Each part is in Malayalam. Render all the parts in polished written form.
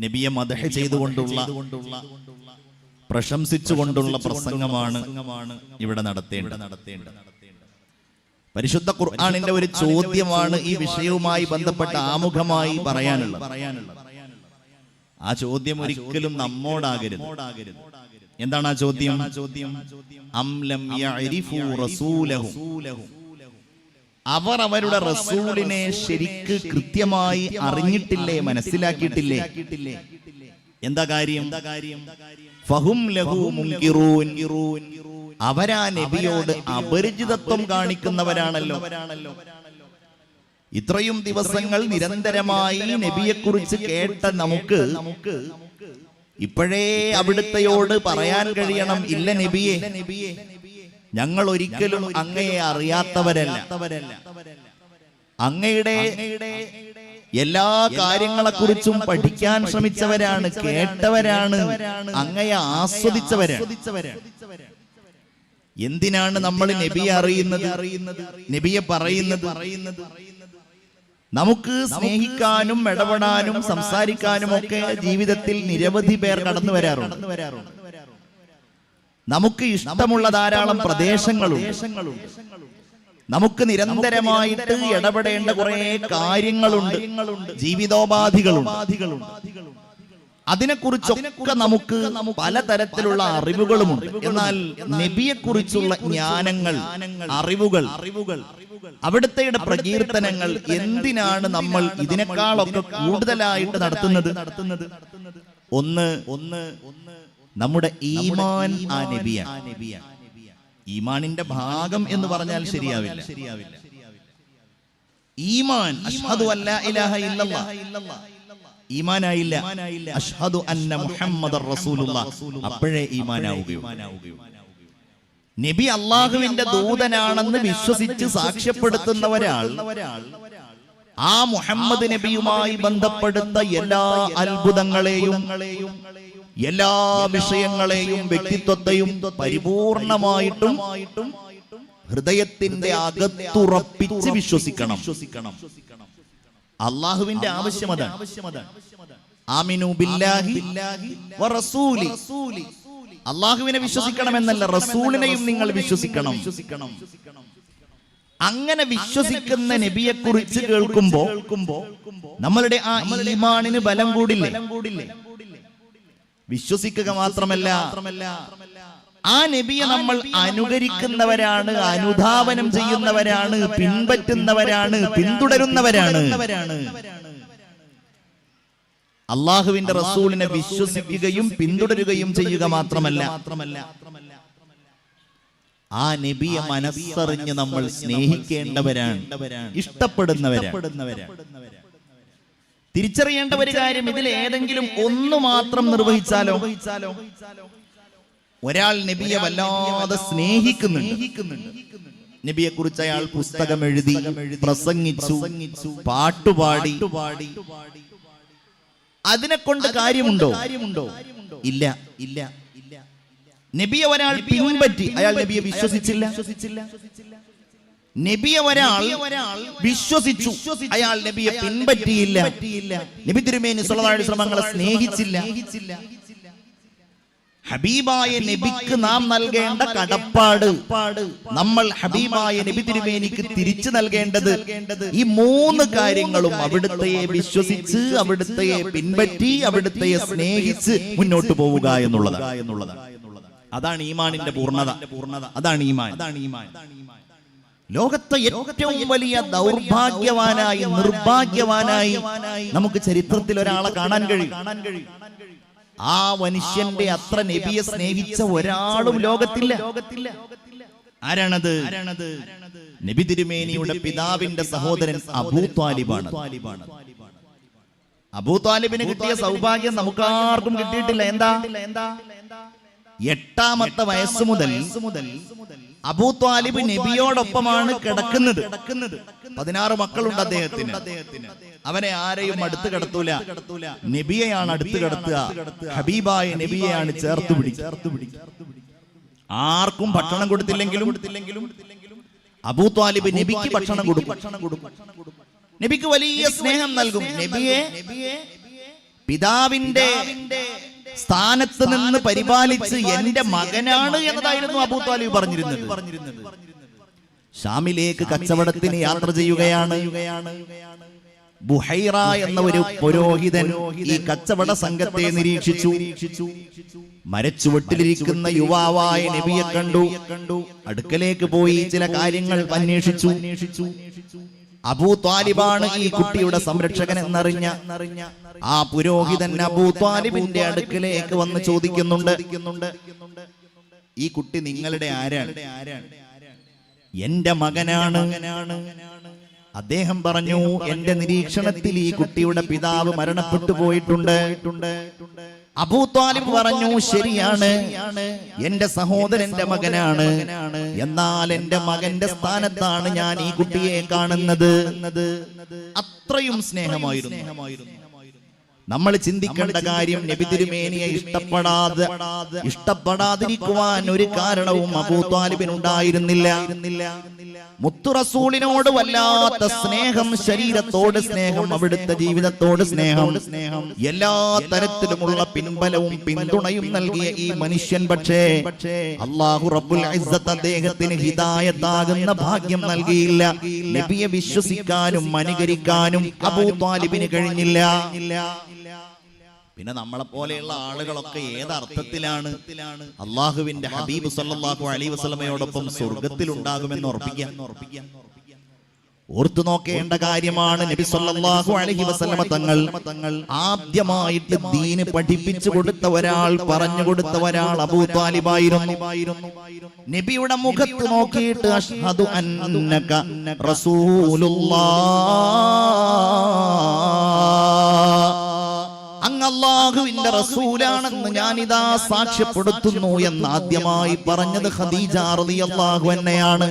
നബിയെ മദ്ഹ് ചെയ്തുകൊണ്ടുള്ള പ്രശംസിച്ചുകൊണ്ടുള്ള പ്രസംഗമാണ് ഇവിടെ നടത്തേണ്ടത്. പരിശുദ്ധ ഖുർആനിന്റെ ഒരു ചോദ്യമാണ് ഈ വിഷയവുമായി ബന്ധപ്പെട്ട ആമുഖമായി പറയാനുള്ളത്. ആ ചോദ്യം ഒരിക്കലും നമ്മോടാകരുത്. എന്താണ് ആ ചോദ്യം? അം ലം യഅരിഫു റസൂലഹു, അവർ അവരുടെ റസൂലിനെ ശരിക്ക് കൃത്യമായി അറിഞ്ഞിട്ടില്ലേ, മനസ്സിലാക്കിയിട്ടില്ലേ? എന്താ കാര്യം? ഫഹും ലഹു മുൻകിറൂൻ, അവരാ നബിയോട് അപരിചിതത്വം കാണിക്കുന്നവരാണല്ലോ. ഇത്രയും ദിവസങ്ങൾ നിരന്തരമായി നബിയെക്കുറിച്ച് കേട്ട നമുക്ക് ഇപ്പോഴേ അവിടുത്തെയോട് പറയാൻ കഴിയണം, ഇല്ല നബിയെ, ഞങ്ങൾ ഒരിക്കലും അങ്ങയെ അറിയാത്തവരല്ല. അങ്ങയുടെ എല്ലാ കാര്യങ്ങളെക്കുറിച്ചും പഠിക്കാൻ ശ്രമിച്ചവരാണ്, കേട്ടവരാണ്, അങ്ങയെ ആസ്വദിച്ചവരാണ്. എന്തിനാണ് നമ്മൾ നബിയെ അറിയുന്നത്, നബിയെ പറയുന്നത്? നമുക്ക് സ്നേഹിക്കാനും ഇടപെടാനും സംസാരിക്കാനും ഒക്കെ ജീവിതത്തിൽ നിരവധി പേർ കടന്നു വരാറുണ്ട്. നമുക്ക് ഇഷ്ടമുള്ള ധാരാളം പ്രദേശങ്ങളുണ്ട്. നമുക്ക് നിരന്തരമായിട്ട് ഇടപെടേണ്ട കുറെ കാര്യങ്ങളുണ്ട്, ജീവിതോപാധികളുണ്ട്. അതിനെക്കുറിച്ചൊക്കെ നമുക്ക് പലതരത്തിലുള്ള അറിവുകളുമുണ്ട്. എന്നാൽ നബിയെക്കുറിച്ചുള്ള ജ്ഞാനങ്ങൾ, അറിവുകൾ, അവിടുത്തെ പ്രകീർത്തനങ്ങൾ എന്തിനാണ് നമ്മൾ ഇതിനേക്കാളൊക്കെ കൂടുതലായിട്ട് നടത്തുന്നത്? ഒന്ന് നമ്മുടെ ഈമാൻ ആ നബിയാണ്. ഈമാനിന്റെ ഭാഗം എന്ന് പറഞ്ഞാൽ ശരിയാവില്ല. ഈമാൻ അഷ്ഹദു അല്ലാ ഇലാഹ ഇല്ലല്ലാഹ് ഈമാനായില്ല, അഷ്ഹദു അന്ന മുഹമ്മദർ റസൂലുള്ളാഹ്, അപ്പോഴേ ഈമാനാവുകയുള്ളൂ. നബി അള്ളാഹുവിന്റെ ദൂതനാണെന്ന് വിശ്വസിച്ച് സാക്ഷ്യപ്പെടുത്തുന്ന ഒരാൾ ആ മുഹമ്മദ് നബിയുമായി ബന്ധപ്പെടുത്ത എല്ലാ അത്ഭുതങ്ങളെയും എല്ലാ വിഷയങ്ങളെയും വ്യക്തിത്വത്തെയും പരിപൂർണമായിട്ടും ഹൃദയത്തിന്റെ അകത്തുറപ്പിച്ച് വിശ്വസിക്കണം. അള്ളാഹുവിന്റെ ആവശ്യം അതാണ്. ആമിനു ബില്ലാഹി വറസൂലി, അള്ളാഹുവിനെ വിശ്വസിക്കണമെന്നല്ല, റസൂലിനെയും നിങ്ങൾ വിശ്വസിക്കണം. അങ്ങനെ വിശ്വസിക്കുന്ന നബിയെ കുറിച്ച് കേൾക്കുമ്പോ നമ്മളുടെ ആ ഈമാനിന് ബലം കൂടില്ലേ? വിശ്വസിക്കുക മാത്രമല്ല, ആ നബിയെ നമ്മൾ അനുകരിക്കുന്നവരാണ്, അനുധാവനം ചെയ്യുന്നവരാണ്, പിൻപറ്റുന്നവരാണ്, പിന്തുടരുന്നവരാണ്. അള്ളാഹുവിന്റെ റസൂലിനെ വിശ്വസിക്കുകയും പിന്തുടരുകയും ചെയ്യുക മാത്രമല്ല, ആ നബിയെ മനസ്സറിഞ്ഞ് നമ്മൾ സ്നേഹിക്കേണ്ടവരാണ്, ഇഷ്ടപ്പെടുന്നവരാണ്. തിരിച്ചറിയേണ്ട ഒരു കാര്യം, ഇതിൽ ഏതെങ്കിലും ഒന്ന് മാത്രം നിർവഹിച്ചാലോ? ഒരാൾ നബിയെ വല്ലാതെ സ്നേഹിക്കുന്നുണ്ട്, നബിയെ കുറിച്ച് അയാൾ പുസ്തകം എഴുതി, പ്രസംഗിച്ചു, പാട്ടുപാടി, അതിനെ കൊണ്ട് കാര്യമുണ്ടോ? ഇല്ല. നബിയെ ഒരാൾ പിൻപറ്റി, അയാൾ നബിയെ വിശ്വസിച്ചില്ല. നബിയെ ഒരാൾ വിശ്വസിച്ചു, അയാൾ നബിയെ പിൻപറ്റിയില്ല. നബി തിരുമേനി സ്വല്ലല്ലാഹു അലൈഹി വസല്ലം തങ്ങളെ സ്നേഹിച്ചില്ല. ഹബീബായ നബിക്ക് നാം നൽകേണ്ട കടപ്പാട് നമ്മൾ ഹബീബായ നബി തിരുമേനിക്ക് തിരിച്ചു നൽകേണ്ടത് ഈ മൂന്ന് കാര്യങ്ങളും അവിടുത്തെ വിശ്വസിച്ച്, അവിടുത്തെ പിൻപറ്റി, അവിടുത്തെ സ്നേഹിച്ച് മുന്നോട്ട് പോവുക എന്നുള്ളതാണ്. അതാണ് ഈമാനിന്റെ പൂർണ്ണത. അതാണ് ഈമാൻ. ലോകത്തെ ഏറ്റവും വലിയ ദൗർഭാഗ്യവാനായി, നിർഭാഗ്യവാനായി നമുക്ക് ചരിത്രത്തിൽ ഒരാളെ കാണാൻ കഴിയും. ആ മനുഷ്യന്റെ അത്ര നബിയെ സ്നേഹിച്ച ഒരാളും ലോകത്തില്ല. ആരാണത്? നബി തിരുമേനിയുടെ പിതാവിന്റെ സഹോദരൻ അബൂ ത്വാലിബാണ്. അബൂ ത്വാലിബിന് കിട്ടിയ സൗഭാഗ്യം നമുക്കാർക്കും കിട്ടിയിട്ടില്ല. എന്താ? 8ാമത്തെ വയസ്സ് മുതൽ അബൂ ത്വാലിബ് നബിയോടൊപ്പമാണ് കിടക്കുന്നത്. 16 മക്കളുണ്ട് അദ്ദേഹത്തിന്. അവനെ ആരെയും അടുത്ത് കിടത്തൂല, നബിയെയാണ് അടുത്ത് കിടത്തുക. ഹബീബായ നബിയെയാണ് ചേർത്ത് പിടിക്കുക. ആർക്കും ഭക്ഷണം കൊടുത്തില്ലെങ്കിലും അബൂ ത്വാലിബ് നബിക്ക് ഭക്ഷണം കൊടുക്കും, നബിക്ക് വലിയ സ്നേഹം നൽകും. നബിയെ പിതാവിന്റെ സ്ഥാനത്ത് നിന്ന് പരിപാലിച്ച് എന്റെ മകനാണ് എന്നതായിരുന്നു അബൂ ത്വാലിബ് പറഞ്ഞിരുന്നത്. ഷാമിലേക്ക് കച്ചവടത്തിന് യാത്ര ചെയ്യുകയാണ്. ബുഹൈറ എന്ന ഒരു പുരോഹിതൻ ഈ കച്ചവട സംഘത്തെ നിരീക്ഷിച്ചു. മരച്ചുവട്ടിലിരിക്കുന്ന യുവാവായ നബിയെ കണ്ടു. അടുക്കലേക്ക് പോയി ചില കാര്യങ്ങൾ അന്വേഷിച്ചു. അബൂ ത്വാലിബാണ് ഈ കുട്ടിയുടെ സംരക്ഷകൻ എന്നറിഞ്ഞ ആ പുരോഹിതൻ അബൂ ത്വാലിബിന്റെ അടുക്കലേക്ക് വന്ന് ചോദിക്കുന്നുണ്ട്, ഈ കുട്ടി നിങ്ങളുടെ ആരാണ്? എന്റെ മകനാണ്. അദ്ദേഹം പറഞ്ഞു, എന്റെ നിരീക്ഷണത്തിൽ ഈ കുട്ടിയുടെ പിതാവ് മരണപ്പെട്ടു പോയിട്ടുണ്ട്. അബൂ ത്വാലിബ് പറഞ്ഞു, ശരിയാണ്, എന്റെ സഹോദരന്റെ മകനാണ്. എന്നാൽ എന്റെ മകന്റെ സ്ഥാനത്താണ് ഞാൻ ഈ കുട്ടിയെ കാണുന്നത്. അത്രയും സ്നേഹമായിരുന്നു. നമ്മൾ ചിന്തിക്കേണ്ട കാര്യം, നബി തിരുമേനിയെ ഇഷ്ടപ്പെടാതിരിക്കുവാൻ ഒരു കാരണവും അബൂ ത്വാലിബിനുണ്ടായിരുന്നില്ല. മുത്തു റസൂലിനോട് വല്ലാത്ത സ്നേഹം, ശരീരത്തോട് സ്നേഹം, അവിടുത്തെ ജീവിതത്തോട് സ്നേഹം, എല്ലാ തരത്തിലുമുള്ള പിൻബലവും പിന്തുണയും നൽകിയ ഈ മനുഷ്യൻ പക്ഷേ അല്ലാഹു റബ്ബുൽ ഇസ്സത്ത് അദ്ദേഹത്തിന് ഹിദായത്താകുന്ന ഭാഗ്യം നൽകിയില്ല. നബിയെ വിശ്വസിക്കാനും അനുകരിക്കാനും അബൂ ത്വാലിബിന് കഴിഞ്ഞില്ല. പിന്നെ നമ്മളെ പോലെയുള്ള ആളുകളൊക്കെ ഏതർത്ഥത്തിലാണ് അള്ളാഹുവിന്റെ ഹബീബ് സല്ലല്ലാഹു അലൈഹി വസല്ലമയോടൊപ്പം സ്വർഗത്തിൽ ഉണ്ടാകുമെന്ന് ഉറപ്പിക്കാൻ ഓർത്തു നോക്കേണ്ട കാര്യമാണ്. നബി സല്ലല്ലാഹു അലൈഹി വസല്ലമ തങ്ങൾ ആദ്യമായിട്ട് ദീന് പഠിപ്പിച്ചു കൊടുത്ത ഒരാൾ, പറഞ്ഞു കൊടുത്ത ഒരാൾ അബൂ ത്വാലിബായിരുന്നു. നബിയുടെ മുഖത്ത് നോക്കിയിട്ട് അഷ്ഹദു അന്നക റസൂലുള്ളാഹ്, അങ്ങ് അല്ലാഹുവിന്റെ റസൂലാണെന്ന് ഞാനിതാ സാക്ഷ്യപ്പെടുത്തുന്നു എന്ന് ആദ്യമായി പറഞ്ഞത് ഖദീജ റളിയല്ലാഹു അൻഹയാണ്.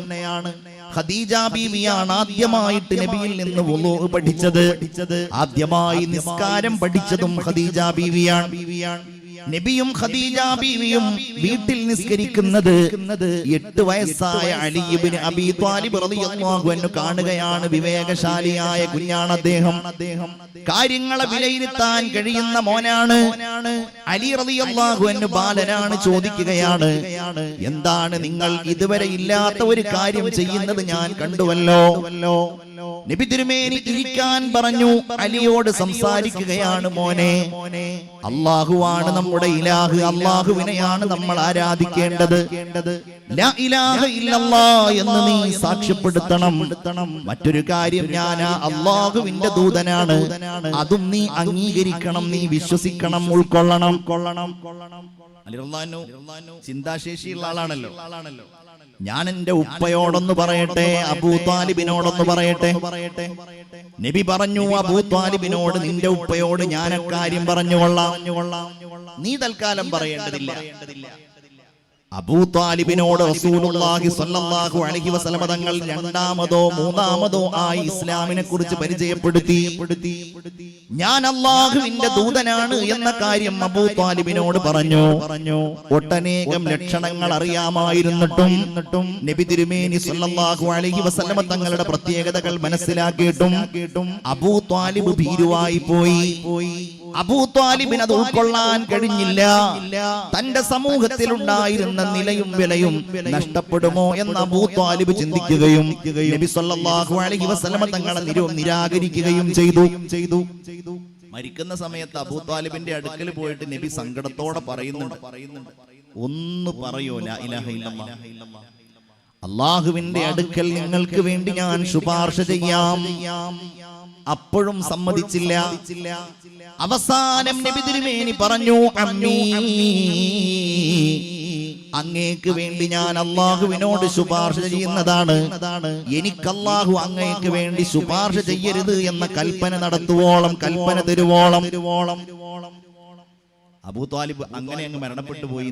ഖദീജ ബീവിയാണ് ആദ്യമായിട്ട് നബിയിൽ നിന്ന് വുളൂ പഠിച്ചത്. ആദ്യമായി നിസ്കാരം പഠിച്ചതും ഖദീജ ബീവിയാണ്. നബിയും ഖദീജ ബീവിയും വീട്ടിൽ നിസ്കരിക്കുന്നത് 8 വയസ്സായ അലി ഇബ്നു അബീ ത്വാലിബ് റളിയല്ലാഹു അൻഹു കാണുകയാണ്. വിവേകശാലിയായ കുഞ്ഞാണ് അദ്ദേഹം. കാര്യങ്ങളെ വിലയിരുത്താൻ കഴിയുന്ന മോനാണ്. അലി റളിയല്ലാഹു അൻഹു ബാലനാണ്. ചോദിക്കുകയാണ്, എന്താണ് നിങ്ങൾ ഇതുവരെ ഇല്ലാത്ത ഒരു കാര്യം ചെയ്യുന്നത് ഞാൻ കണ്ടുവല്ലോ. നബി തിരുമേനി ഇരിക്കാൻ പറഞ്ഞു. അലിയോട് സംസാരിക്കുകയാണ്, മോനെ, അല്ലാഹുവാണ് നമ്മുടെ ഇലാഹ്, അല്ലാഹുവിനെയാണ് നമ്മൾ ആരാധിക്കേണ്ടത്. ലാ ഇലാഹ ഇല്ലല്ലാഹ് എന്ന് നീ സാക്ഷ്യപ്പെടുത്തണം. മറ്റൊരു കാര്യം, ഞാൻ അല്ലാഹുവിന്റെ ദൂതനാണ്, അതും നീ അംഗീകരിക്കണം, നീ വിശ്വസിക്കണം, ഉൾക്കൊള്ളണം. അലി റളിയല്ലാഹു അൻഹു ചിന്താശേഷിയുള്ള ആളാണല്ലോ. ഞാൻ എന്റെ ഉപ്പയോടൊന്ന് പറയട്ടെ, അബൂ ത്വാലിബിനോടൊന്ന് പറയട്ടെ. നബി പറഞ്ഞു, അബൂ ത്വാലിബിനോട്, നിന്റെ ഉപ്പയോട് ഞാൻ അക്കാര്യം പറഞ്ഞുകൊള്ളാം, നീ തൽക്കാലം പറയേണ്ടതില്ല. അബൂ ത്വാലിബിനോട് റസൂലുള്ളാഹി സ്വല്ലല്ലാഹു അലൈഹി വസല്ലം തങ്ങൾ രണ്ടാമതോ മൂന്നാമതോ ആയി ഇസ്ലാമിനെ കുറിച്ച് പരിചയപ്പെടുത്തി. ഞാൻ അല്ലാഹുവിന്റെ ദൂതനാണ് എന്ന കാര്യം അബൂ ത്വാലിബിനോട് പറഞ്ഞു. ഒട്ടനേകം ലക്ഷണങ്ങൾ അറിയാമായിരുന്നിട്ടും നബി തിരുമേനി സ്വല്ലല്ലാഹു അലൈഹി വസല്ലം തങ്ങളുടെ പ്രത്യേകതകൾ മനസ്സിലാക്കിയിട്ടും അബൂ ത്വാലിബ് ഭീരുവായി പോയി. അബൂ ത്വാലിബിന് അത് ഉൾക്കൊള്ളാൻ കഴിഞ്ഞില്ല. തന്റെ സമൂഹത്തിൽ ഉണ്ടായിരുന്ന നിലയും വിലയും നഷ്ടപ്പെടുമോ എന്ന് അബൂ ത്വാലിബ് ചിന്തിക്കുകയും നബി സല്ലല്ലാഹു അലൈഹി വസല്ലം തങ്ങളെ നിരാകരിക്കുകയും ചെയ്തു. മരിക്കുന്ന സമയത്ത് അബൂ ത്വാലിബിന്റെ അടുക്കൽ പോയിട്ട് നബി സങ്കടത്തോടെ പറയുന്നുണ്ട്, ഒന്ന് പറയോ ലാ ഇലാഹ ഇല്ലല്ലാഹ്, അല്ലാഹുവിന്റെ അടുക്കൽ നിങ്ങൾക്ക് വേണ്ടി ഞാൻ ശുപാർശ ചെയ്യാം. അപ്പോഴും സമ്മതിച്ചില്ല. അവസാനം നബി തിരുമേനി പറഞ്ഞു, അമ്മീ, അങ്ങേക്ക് വേണ്ടി ഞാൻ അല്ലാഹുവിനോട് ശുപാർശ ചെയ്യുന്നതാണ്. എനിക്ക് അല്ലാഹു അങ്ങേക്ക് വേണ്ടി ശുപാർശ ചെയ്യരുത് എന്ന കൽപ്പന നടത്തുവോളം, കൽപ്പന തരുവോളം അബൂ ത്വാലിബ് അങ്ങനെ അങ്ങ് മരണപ്പെട്ടു പോയി.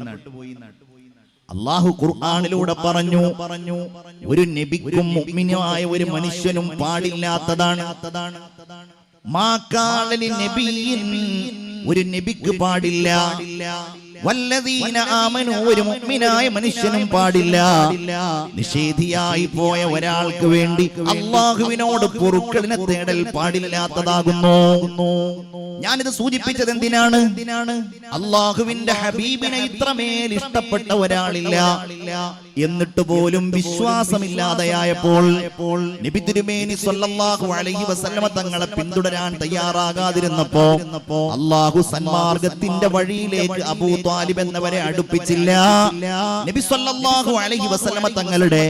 അല്ലാഹു ഖുർആനിലൂടെ പറഞ്ഞു, ഒരു നബിക്കും മുഅ്മിനായ ഒരു മനുഷ്യനും പാടില്ലാത്തതാണ്. മാ കാന ലിനബിയ്യിൻ, ഒരു നബിക്ക് പാടില്ല വല്ലദീന ആമനു, ഒരു മുഅ്മിനായ മനുഷ്യനും പാടില്ല നിഷേധിയായി പോയ ഒരാൾക്ക് വേണ്ടി അല്ലാഹുവിനോട് പൊറുക്കലിനെ തേടൽ പാടില്ലാത്തതാകുന്നു. ഞാനിത് സൂചിപ്പിച്ചത് എന്തിനാണ്? അല്ലാഹുവിന്റെ ഹബീബിനെ ഇത്രമേൽ ഇഷ്ടപ്പെട്ട ഒരാളില്ല, എന്നിട്ട് പോലും വിശ്വാസമില്ലാതെയായപ്പോൾ നബി തിരുമേനി സ്വല്ലല്ലാഹു അലൈഹി വസല്ലമ തങ്ങളെ പിന്തുടരാൻ തയ്യാറാകാതിരുന്നപ്പോ അല്ലാഹു സന്മാർഗത്തിന്റെ വഴിയിലേക്ക് അബൂ ത്വാലിബ് എന്നവരെ അടുപ്പിച്ചില്ല. നബി സ്വല്ലല്ലാഹു അലൈഹി വസല്ലമ തങ്ങളുടെ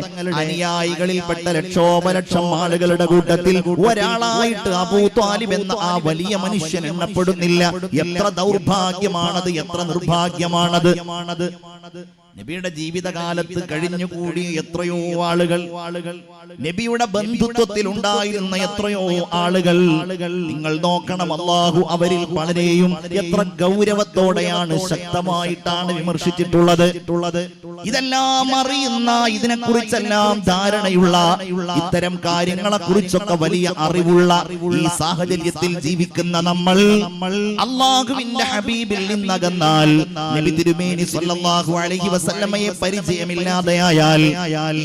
അനുയായികളിൽപ്പെട്ട ലക്ഷോപലക്ഷം ആളുകളുടെ കൂട്ടത്തിൽ ഒരാളായിട്ട് അബൂ ത്വാലിബ് എന്ന ആ വലിയ മനുഷ്യൻ എണ്ണപ്പെടുന്നില്ല. എത്ര ദൗർഭാഗ്യമാണത്, എത്ര നിർഭാഗ്യമാണത്. നബിയുടെ ജീവിതകാലത്ത് കഴിഞ്ഞുകൂടിയ എത്രയോ ആളുകൾ, നബിയുടെ ബന്ധുത്വത്തിൽ ഉണ്ടായിരുന്ന എത്രയോ ആളുകൾ, നിങ്ങൾ നോക്കണം, അല്ലാഹു അവരിൽ പലരെയും എത്ര ഗൗരവത്തോടെയാണ്, ശക്തമായിട്ടാണ് വിമർശിച്ചിട്ടുള്ളത്. ഇതെല്ലാം അറിയുന്ന, ഇതിനെക്കുറിച്ചെല്ലാം ധാരണയുള്ള, ഇത്തരം കാര്യങ്ങളെ കുറിച്ചൊക്കെ വലിയ അറിവുള്ള ഈ സാഹചര്യത്തിൽ ജീവിക്കുന്ന നമ്മൾ അല്ലാഹുവിന്റെ ഹബീബിൽ നിന്നകന്നാൽ, നബി തിരുമേനി സ്വല്ലല്ലാഹു അലൈഹി വസല്ലമയെ പരിചയമില്ലാതെയായാൽ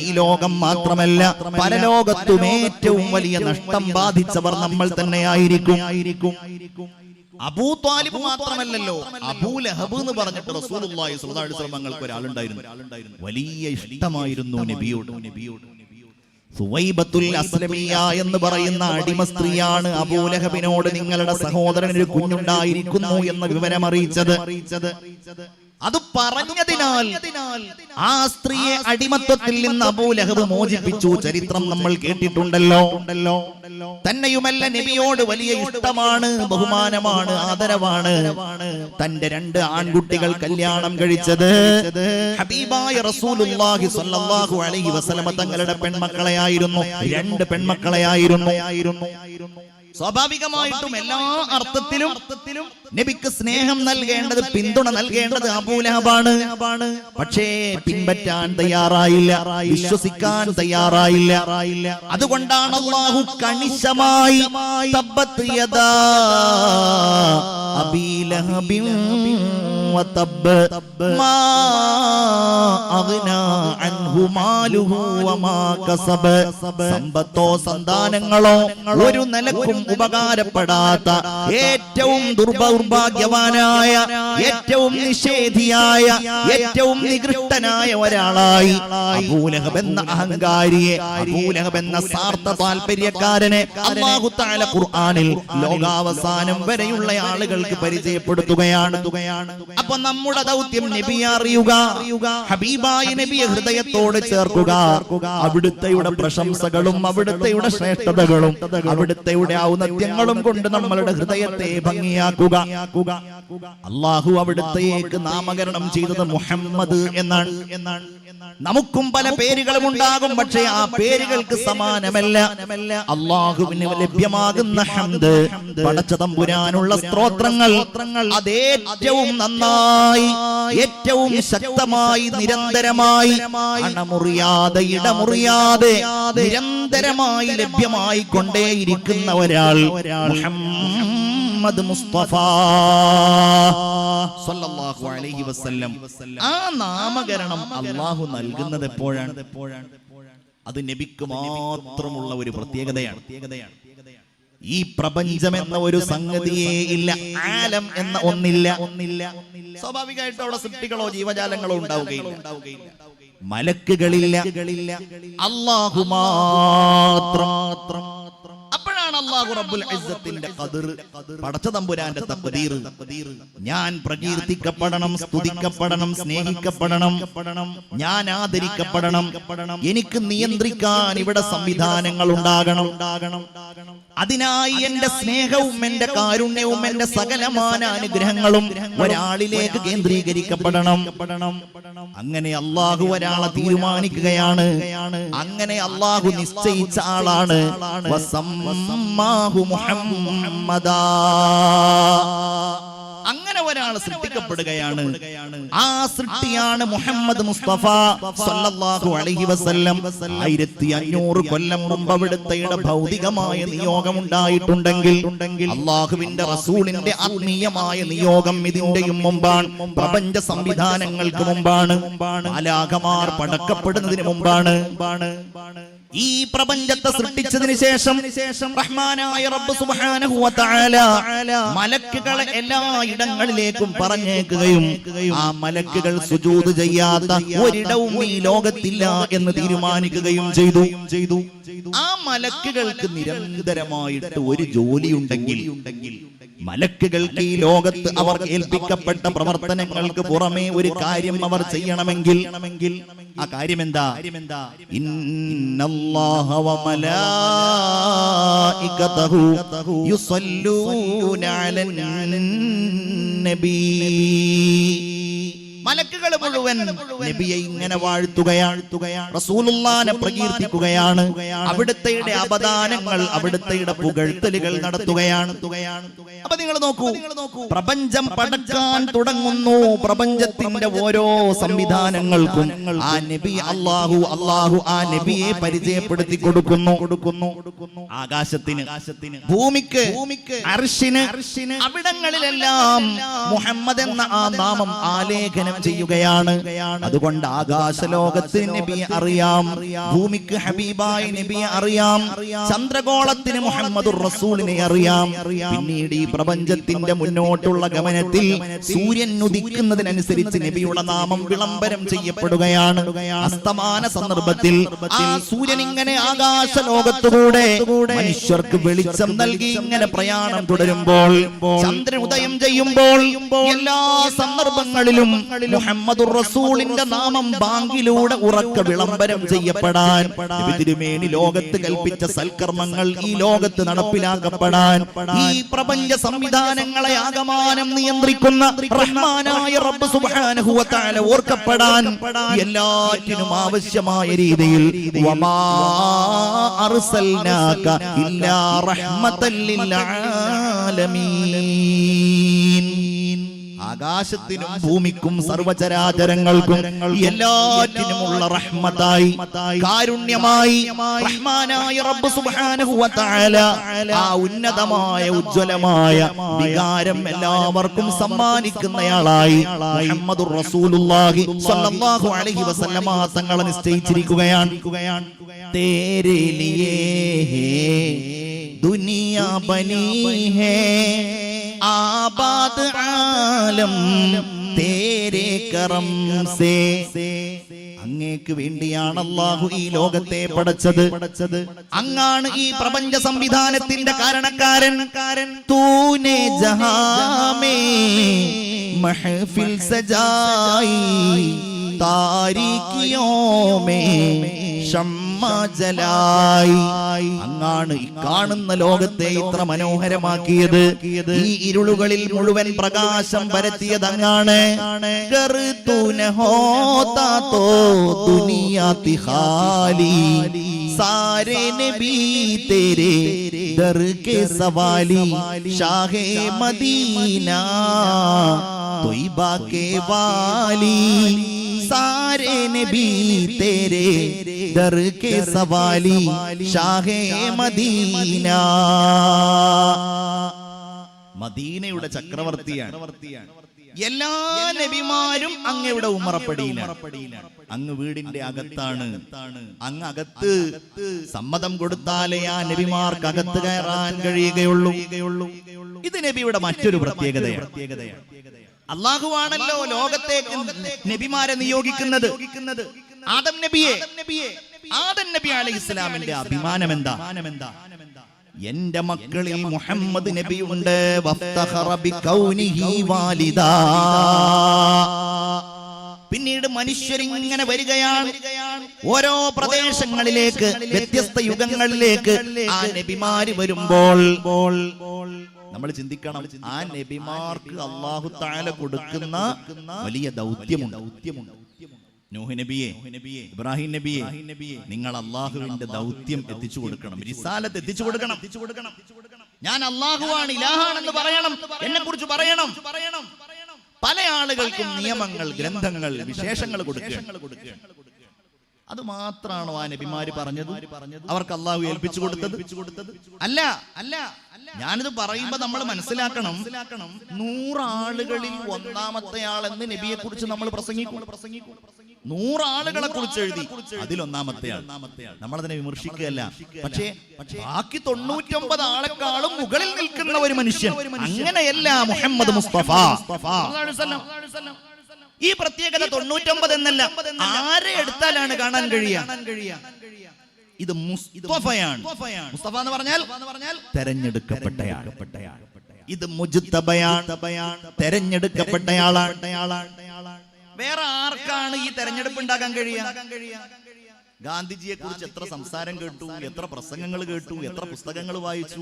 ഈ ലോകം മാത്രമല്ല പരലോകത്തും ഏറ്റവും വലിയ നഷ്ടം ബാധിച്ചവർ നമ്മൾ തന്നെയായിരിക്കും. അബൂ ത്വാലിബ് മാത്രമല്ലല്ലോ, അബൂ ലഹബ് എന്ന് പറഞ്ഞിട്ട് റസൂലുള്ളാഹി സ്വല്ലല്ലാഹു അലൈഹി വസല്ലം തങ്ങൾക്ക് ഒരാളുണ്ടായിരുന്നു. വലിയ ഇഷ്ടമായിരുന്നു നബിയോട്. സുവൈബത്തുൽ അസ്ലമിയ എന്ന് പറയുന്ന അടിമ സ്ത്രീയാണ് അബൂ ലഹബിനോട് നിങ്ങളുടെ സഹോദരൻ ഒരു കുഞ്ഞുണ്ടായിരിക്കുന്നു എന്ന വിവരം അറിയിച്ചത്. അത് പറഞ്ഞതിനാൽ ആ സ്ത്രീയെ അടിമത്വത്തിൽ നിന്ന് അബൂ ലഹബ് മോചിപ്പിച്ചു. ചരിത്രം നമ്മൾ കേട്ടിട്ടുണ്ടല്ലോ. തന്നെയുമല്ല, നബിയോട് വലിയ ഇഷ്ടമാണ്, ബഹുമാനമാണ്, ആദരവാണ്. തന്റെ 2 ആൺകുട്ടികൾ കല്യാണം കഴിച്ചത് ഹബീബായ റസൂലുള്ളാഹി സ്വല്ലല്ലാഹു അലൈഹി വസല്ലമ തങ്ങളുടെ പെൺമക്കളെയായിരുന്നു. 2 പെൺമക്കളെയായിരുന്നു. സ്വാഭാവികമായിട്ടും എല്ലാ അർത്ഥത്തിലും നബിക്ക് സ്നേഹം നൽകേണ്ടത്, പിന്തുണ നൽകേണ്ടത് അബൂ ലഹബാണ്. പക്ഷേ പിൻപറ്റാൻ തയ്യാറായില്ല, വിശ്വസിക്കാൻ തയ്യാറായില്ല. അതുകൊണ്ടാണ് അല്ലാഹു കണിശമായി തബ്ബത് യദാ അബീ ലഹബിൻ വതബ്ബ മാ അഗ്നാ അൻഹു മാലുഹു വമാ കസബ. സമ്പത്തോ സന്താനങ്ങളോ ഒരു നിലക്കും ഉപകാരപ്പെടാത്ത, ഏറ്റവും ദുർഭാഗ്യവാനായ, ഏറ്റവും നിഷേധിയായ, ഏറ്റവും നികൃഷ്ടനായ ഒരാളായി അബൂ ലഹബ് എന്ന അഹങ്കാരിയെ, അബൂ ലഹബ് എന്ന സ്വാർത്ഥ താല്പര്യക്കാരനെ അല്ലാഹു തആല ഖുർആനിൽ ലോകാവസാനം വരെയുള്ള ആളുകൾക്ക് പരിചയപ്പെടുത്തുകയാണ്. അപ്പൊ നമ്മുടെ ദൗത്യം നബിയെ അറിയുക, ഹബീബായ നബിയെ ഹൃദയത്തോട് ചേർക്കുക, അവിടുത്തെയുടെ പ്രശംസകളും അവിടുത്തെയുടെ ശ്രേഷ്ഠതകളും അവിടുത്തെയുടെ ഔന്നത്യങ്ങളും കൊണ്ട് നമ്മളുടെ ഹൃദയത്തെ ഭംഗിയാക്കുക. അല്ലാഹു അവിടുത്തേക്ക് നാമകരണം ചെയ്തത് മുഹമ്മദ് എന്നാണ്. നമുക്കും പല പേരുകളും ഉണ്ടാകും, പക്ഷേ ആ പേരുകൾക്ക് സമാനമല്ല അല്ലാഹുവിന് ലഭ്യമാകുന്ന ഹംദ്, പടച്ച തമ്പുരാനുള്ള സ്തോത്രങ്ങൾ. അതേറ്റവും നന്നായി, ഏറ്റവും ശക്തമായി, നിരന്തരമായി, അണമുറിയാതെ ഇടമുറിയാതെ നിരന്തരമായി ലഭ്യമായി കൊണ്ടേയിരിക്കുന്ന ഒരാൾ മുഹമ്മദ് മുസ്തഫ സല്ലല്ലാഹു അലൈഹി വസല്ലം. ആ നാമകരണം അല്ലാഹു നൽകുന്നത് എപ്പോഴാണ്? അത് നബിക്ക് മാത്രമുള്ള ഒരു പ്രത്യേകതയാണ്. ഈ പ്രപഞ്ചം എന്ന ഒരു സംഗതിയേ ഇല്ല, ആലം എന്ന ഒന്നില്ല. സ്വാഭാവികമായിട്ട് അവിടെ സൃഷ്ടികളോ ജീവജാലങ്ങളോ ഉണ്ടാവുകയില്ല, മലക്കുകളില്ല, അല്ലാഹു മാത്രം. അപ്പോഴാണ് അല്ലാഹു റബ്ബുൽ ഇസ്സത്തിന്റെ ഖദർ, പടച്ച തമ്പുരാന്റെ തഖ്ദീർ. ഞാൻ പ്രകീർത്തിക്കപ്പെടണം, സ്തുതിക്കപ്പെടണം, സ്നേഹിക്കപ്പെടണം, ഞാൻ ആദരിക്കപ്പെടണം, എനിക്ക് നിയന്ത്രിക്കാൻ ഇവിടെ സംവിധാനങ്ങൾ ഉണ്ടാകണം. അതിനായി എന്റെ സ്നേഹവും എന്റെ കാരുണ്യവും എന്റെ സകലമാന അനുഗ്രഹങ്ങളും ഒരാളിലേക്ക് കേന്ദ്രീകരിക്കപ്പെടണം. അങ്ങനെ അല്ലാഹു ഒരാളെ തീരുമാനിക്കുകയാണ്, അങ്ങനെ അല്ലാഹു നിശ്ചയിച്ച ആളാണ്. വസമ്മാഹു മുഹമ്മദാ. അങ്ങനെ ഒരാൾ സൃഷ്ടിക്കപ്പെടുകയാണ്. ആ സൃഷ്ടിയാണ് മുഹമ്മദ് മുസ്തഫ സല്ലല്ലാഹു അലൈഹി വസല്ലം. 1500 കൊല്ലം മുമ്പ് അവിടുത്തെ ഭൗതികമായ നിയോഗം ഉണ്ടായിട്ടുണ്ടെങ്കിൽ അള്ളാഹുവിന്റെ റസൂലിന്റെ ആത്മീയമായ നിയോഗം ഇതിന്റെയും മുമ്പാണ്. പ്രപഞ്ച സംവിധാനങ്ങൾക്ക് മുമ്പാണ്. മാലാഖമാർ പടക്കപ്പെടുന്നതിന് മുമ്പാണ്. ഈ പ്രപഞ്ചത്തെ സൃഷ്ടിച്ചതിന് ശേഷം റഹ്മാനായ റബ്ബ് സുബ്ഹാനഹു വ തആല മലക്കുകളെ എല്ലാ ഇടങ്ങളിലേക്കും പറഞ്ഞേക്കുകയും ആ മലക്കുകൾ സുജൂദ് ചെയ്യാത്ത ഒരിടവും ഈ ലോകത്തില്ല എന്ന് തീരുമാനിക്കുകയും ചെയ്തു. ആ മലക്കുകൾക്ക് നിരന്തരമായിട്ട് ഒരു ജോലിയുണ്ടെങ്കിൽ മലക്കുകൾക്ക് ഈ ലോകത്ത് അവർ ഏൽപ്പിക്കപ്പെട്ട പ്രവർത്തനങ്ങൾക്ക് പുറമെ ഒരു കാര്യം അവർ ചെയ്യണമെങ്കിൽ ആ കാര്യം എന്താ? ഇന്നല്ലാഹ വ മലായികതഹു യുസല്ലൂന അലൻ നബി. മലക്കുകൾ മുഴുവൻ നബിയെ ഇങ്ങനെ വാഴ്ത്തുകയാണ്, റസൂലുള്ളാഹിനെ പ്രകീർത്തിക്കുകയാണ്, അവിടുത്തെ അപദാനങ്ങൾ, അവിടുത്തെ പുകഴ്ത്തലുകൾ നടത്തുകയാണ്. അപ്പൊ നിങ്ങൾ നോക്കൂ, പ്രപഞ്ചം പടക്കാൻ തുടങ്ങുന്നു. പ്രപഞ്ചത്തിന്റെ ഓരോ സംവിധാനങ്ങൾക്കും ആ നബി അല്ലാഹു ആ നബിയെ പരിചയപ്പെടുത്തി കൊടുക്കുന്നു. ആകാശത്തിന്, ഭൂമിക്ക്, അർശിന്, അവിടങ്ങളിലെല്ലാം മുഹമ്മദ് എന്ന ആ നാമം ആലേഖനം ചെയ്യുകയാണ്. അതുകൊണ്ട് ആകാശലോകത്തിന് നബിയെ അറിയാം, ഭൂമിക്ക് ഹബീബായ നബിയെ അറിയാം, ചന്ദ്രഗോളത്തിന് മുഹമ്മദുർ റസൂലിനെ അറിയാം. പിന്നീട് ഈ പ്രപഞ്ചത്തിന്റെ മുന്നോട്ടുള്ള ഗമനത്തിൽ സൂര്യൻ ഉദിക്കുന്നതിനനുസരിച്ച് നബിയുടെ നാമം വിളംബരം ചെയ്യപ്പെടുകയാണ്. അസ്തമാന സന്ദർഭത്തിൽ ആ സൂര്യൻ ഇങ്ങനെ ആകാശലോകത്തുകൂടെ മനുഷ്യർക്ക് വെളിച്ചം നൽകി ഇങ്ങനെ പ്രയാണം തുടരുമ്പോൾ, ചന്ദ്രൻ ഉദയം ചെയ്യുമ്പോൾ എല്ലാ സന്ദർഭങ്ങളിലും മുഹമ്മദുർ റസൂലിന്റെ നാമം ബാങ്കിലൂടെ ഉറക്കെ വിളംബരം ചെയ്യപ്പെടാൻ, തിരുമേനി ലോകത്ത് കൽപ്പിച്ച സൽക്കർമ്മങ്ങൾ ഈ ലോകത്ത് നടപ്പിലാക്കപ്പെടാൻ, ഈ പ്രപഞ്ച സംവിധാനങ്ങളെ ആകമാനം നിയന്ത്രിക്കുന്ന റഹ്മാനായ റബ്ബ് സുബ്ഹാനഹു വ തആല ഓർക്കപ്പെടാൻ എല്ലാറ്റിനും ആവശ്യമായ രീതിയിൽ വമാ അർസൽനാക ഇല്ലാ റഹ്മത്തൽ ലിൽ ആലമീൻ. ആകാശത്തിനും ഭൂമിക്കും സർവചരാചരങ്ങൾക്കും എല്ലാറ്റിനുമുള്ള റഹ്മത്തായി, കാരുണ്യമായി റഹ്മാനായ റബ്ബ് സുബ്ഹാനഹു വ തആല ആ ഉന്നതമായ ഉജ്ജ്വലമായ വികാരം എല്ലാവർക്കും സമ്മാനിക്കുന്നയാളായി മുഹമ്മദുർ റസൂലുള്ളാഹി സ്വല്ലല്ലാഹു അലൈഹി വസല്ലമ തങ്ങളെ നിശ്ചയിച്ചിരിക്കുകയാണ്. തേരെ ലിയേ ദുനിയാ ബനി ഹേ ആബാദ് ആലം തേരെ കറം സേ. അങ്ങേക്ക് വേണ്ടിയാണ് അല്ലാഹു ഈ ലോകത്തെ പടച്ചത്. അങ്ങാണ് ഈ പ്രപഞ്ച സംവിധാനത്തിന്റെ കാരണക്കാരൻ. തൂനെ ജഹാമേ മഹഫിൽ സജായി താരിഖിയോ മേ ഷമ്മ ജലായി. അങ്ങാണ് ഈ കാണുന്ന ലോകത്തെ ഇത്ര മനോഹരമാക്കിയത്. ഈ ഇരുളുകളിൽ മുഴുവൻ പ്രകാശം പരത്തിയത് അങ്ങാണ്. സാരേ നബി തേരെ ദർ കെ സവാലി ഷാഹേ മദീന ത്വയ്ബ കെ വാലി. सारे नबी तेरे दर के सवाली ഷാഹേ മദീന. മദീനയുടെ ചക്രവർത്തിയാണ്. എല്ലാ നബിമാരും അങ്ങയുടെ ഉമ്മറപ്പടിയിലാണ്. അങ്ങ് വീടിന്റെ അകത്താണ്. അങ്ങ് അകത്ത് സമ്മതം കൊടുത്താലേ ആ നബിമാർക്ക് അകത്ത് കയറാൻ കഴിയുകയുള്ളൂ. ഇത് നബിയുടെ മറ്റൊരു പ്രത്യേകതയാണ്. അല്ലാഹുവാണല്ലോ ലോകത്തേക്ക് നബിമാരെ നിയോഗിക്കുന്നത്. ആദം നബി അലൈഹിസ്സലാമിന്റെ അഭിമാനം എന്താ? എന്റെ മക്കളിൽ മുഹമ്മദ് നബിയുണ്ട്. വഫ്തഖറ ബികൗനിഹി വാലിദാ. പിന്നീട് മനുഷ്യരിങ്ങനെ വരികയാണ് ഓരോ പ്രദേശങ്ങളിലേക്ക്, വ്യത്യസ്ത യുഗങ്ങളിലേക്ക്. ആ നബിമാര് വരുമ്പോൾ നമ്മൾ ചിന്തിക്കണം, ആ നബിമാർക്ക് അല്ലാഹു തആല കൊടുക്കുന്ന വലിയ ദൗത്യമുണ്ട്. നൂഹ് നബിയെ, ഇബ്രാഹിം നബിയെ, നിങ്ങൾ അല്ലാഹുവിന്റെ ദൗത്യം എത്തിച്ചു കൊടുക്കണം, റിസാലത്ത് എത്തിച്ചു കൊടുക്കണം. ഞാൻ അല്ലാഹുവാണ്, ഇലാഹാണെന്ന് പറയണം, എന്നെ കുറിച്ച് പറയണം. പല ആളുകൾക്കും നിയമങ്ങൾ, ഗ്രന്ഥങ്ങൾ, വിശേഷങ്ങൾ കൊടുക്കുകയാണ്. അത് മാത്രമാണോ ആ നബിമാര് പറഞ്ഞത്? അവർക്ക് അള്ളാഹു ഏൽപ്പിച്ചു കൊടുത്തത്? അല്ല. ഞാനിത് പറയുമ്പോ നമ്മൾ മനസ്സിലാക്കണം, 100 ആളുകളിൽ ഒന്നാമത്തെ ആളെന്ന് നബിയെ കുറിച്ച് നമ്മൾ പ്രസംഗിക്കും. 100 ആളുകളെ കുറിച്ച് എഴുതി, അതിലൊന്നാമത്തെ ആൾ. നമ്മളതിനെ വിമർശിക്കുകയല്ല. പക്ഷേ ബാക്കി 99 ആളെക്കാളും മുകളിൽ നിൽക്കുന്ന ഒരു മനുഷ്യൻ, അങ്ങനെയല്ല മുഹമ്മദ് മുസ്തഫ. ഈ പ്രത്യേകത 99 എന്നല്ല, ആരെ എടുത്താലാണ് കാണാൻ കഴിയുക? ഇത് മുസ്തഫയാണ്. മുസ്തഫ എന്ന് പറഞ്ഞാൽ തെരഞ്ഞെടുക്കപ്പെട്ടയാൾ. ഇത് മുജ്തബയാണ്, തെരഞ്ഞെടുക്കപ്പെട്ടയാളാണ്. വേറെ ആർക്കാണ് ഈ തെരഞ്ഞെടുപ്പ് ഉണ്ടാക്കാൻ കഴിയുക? ഗാന്ധിജിയെ കുറിച്ച് എത്ര സംസാരം കേട്ടു, എത്ര പ്രസംഗങ്ങൾ കേട്ടു, എത്ര പുസ്തകങ്ങൾ വായിച്ചു.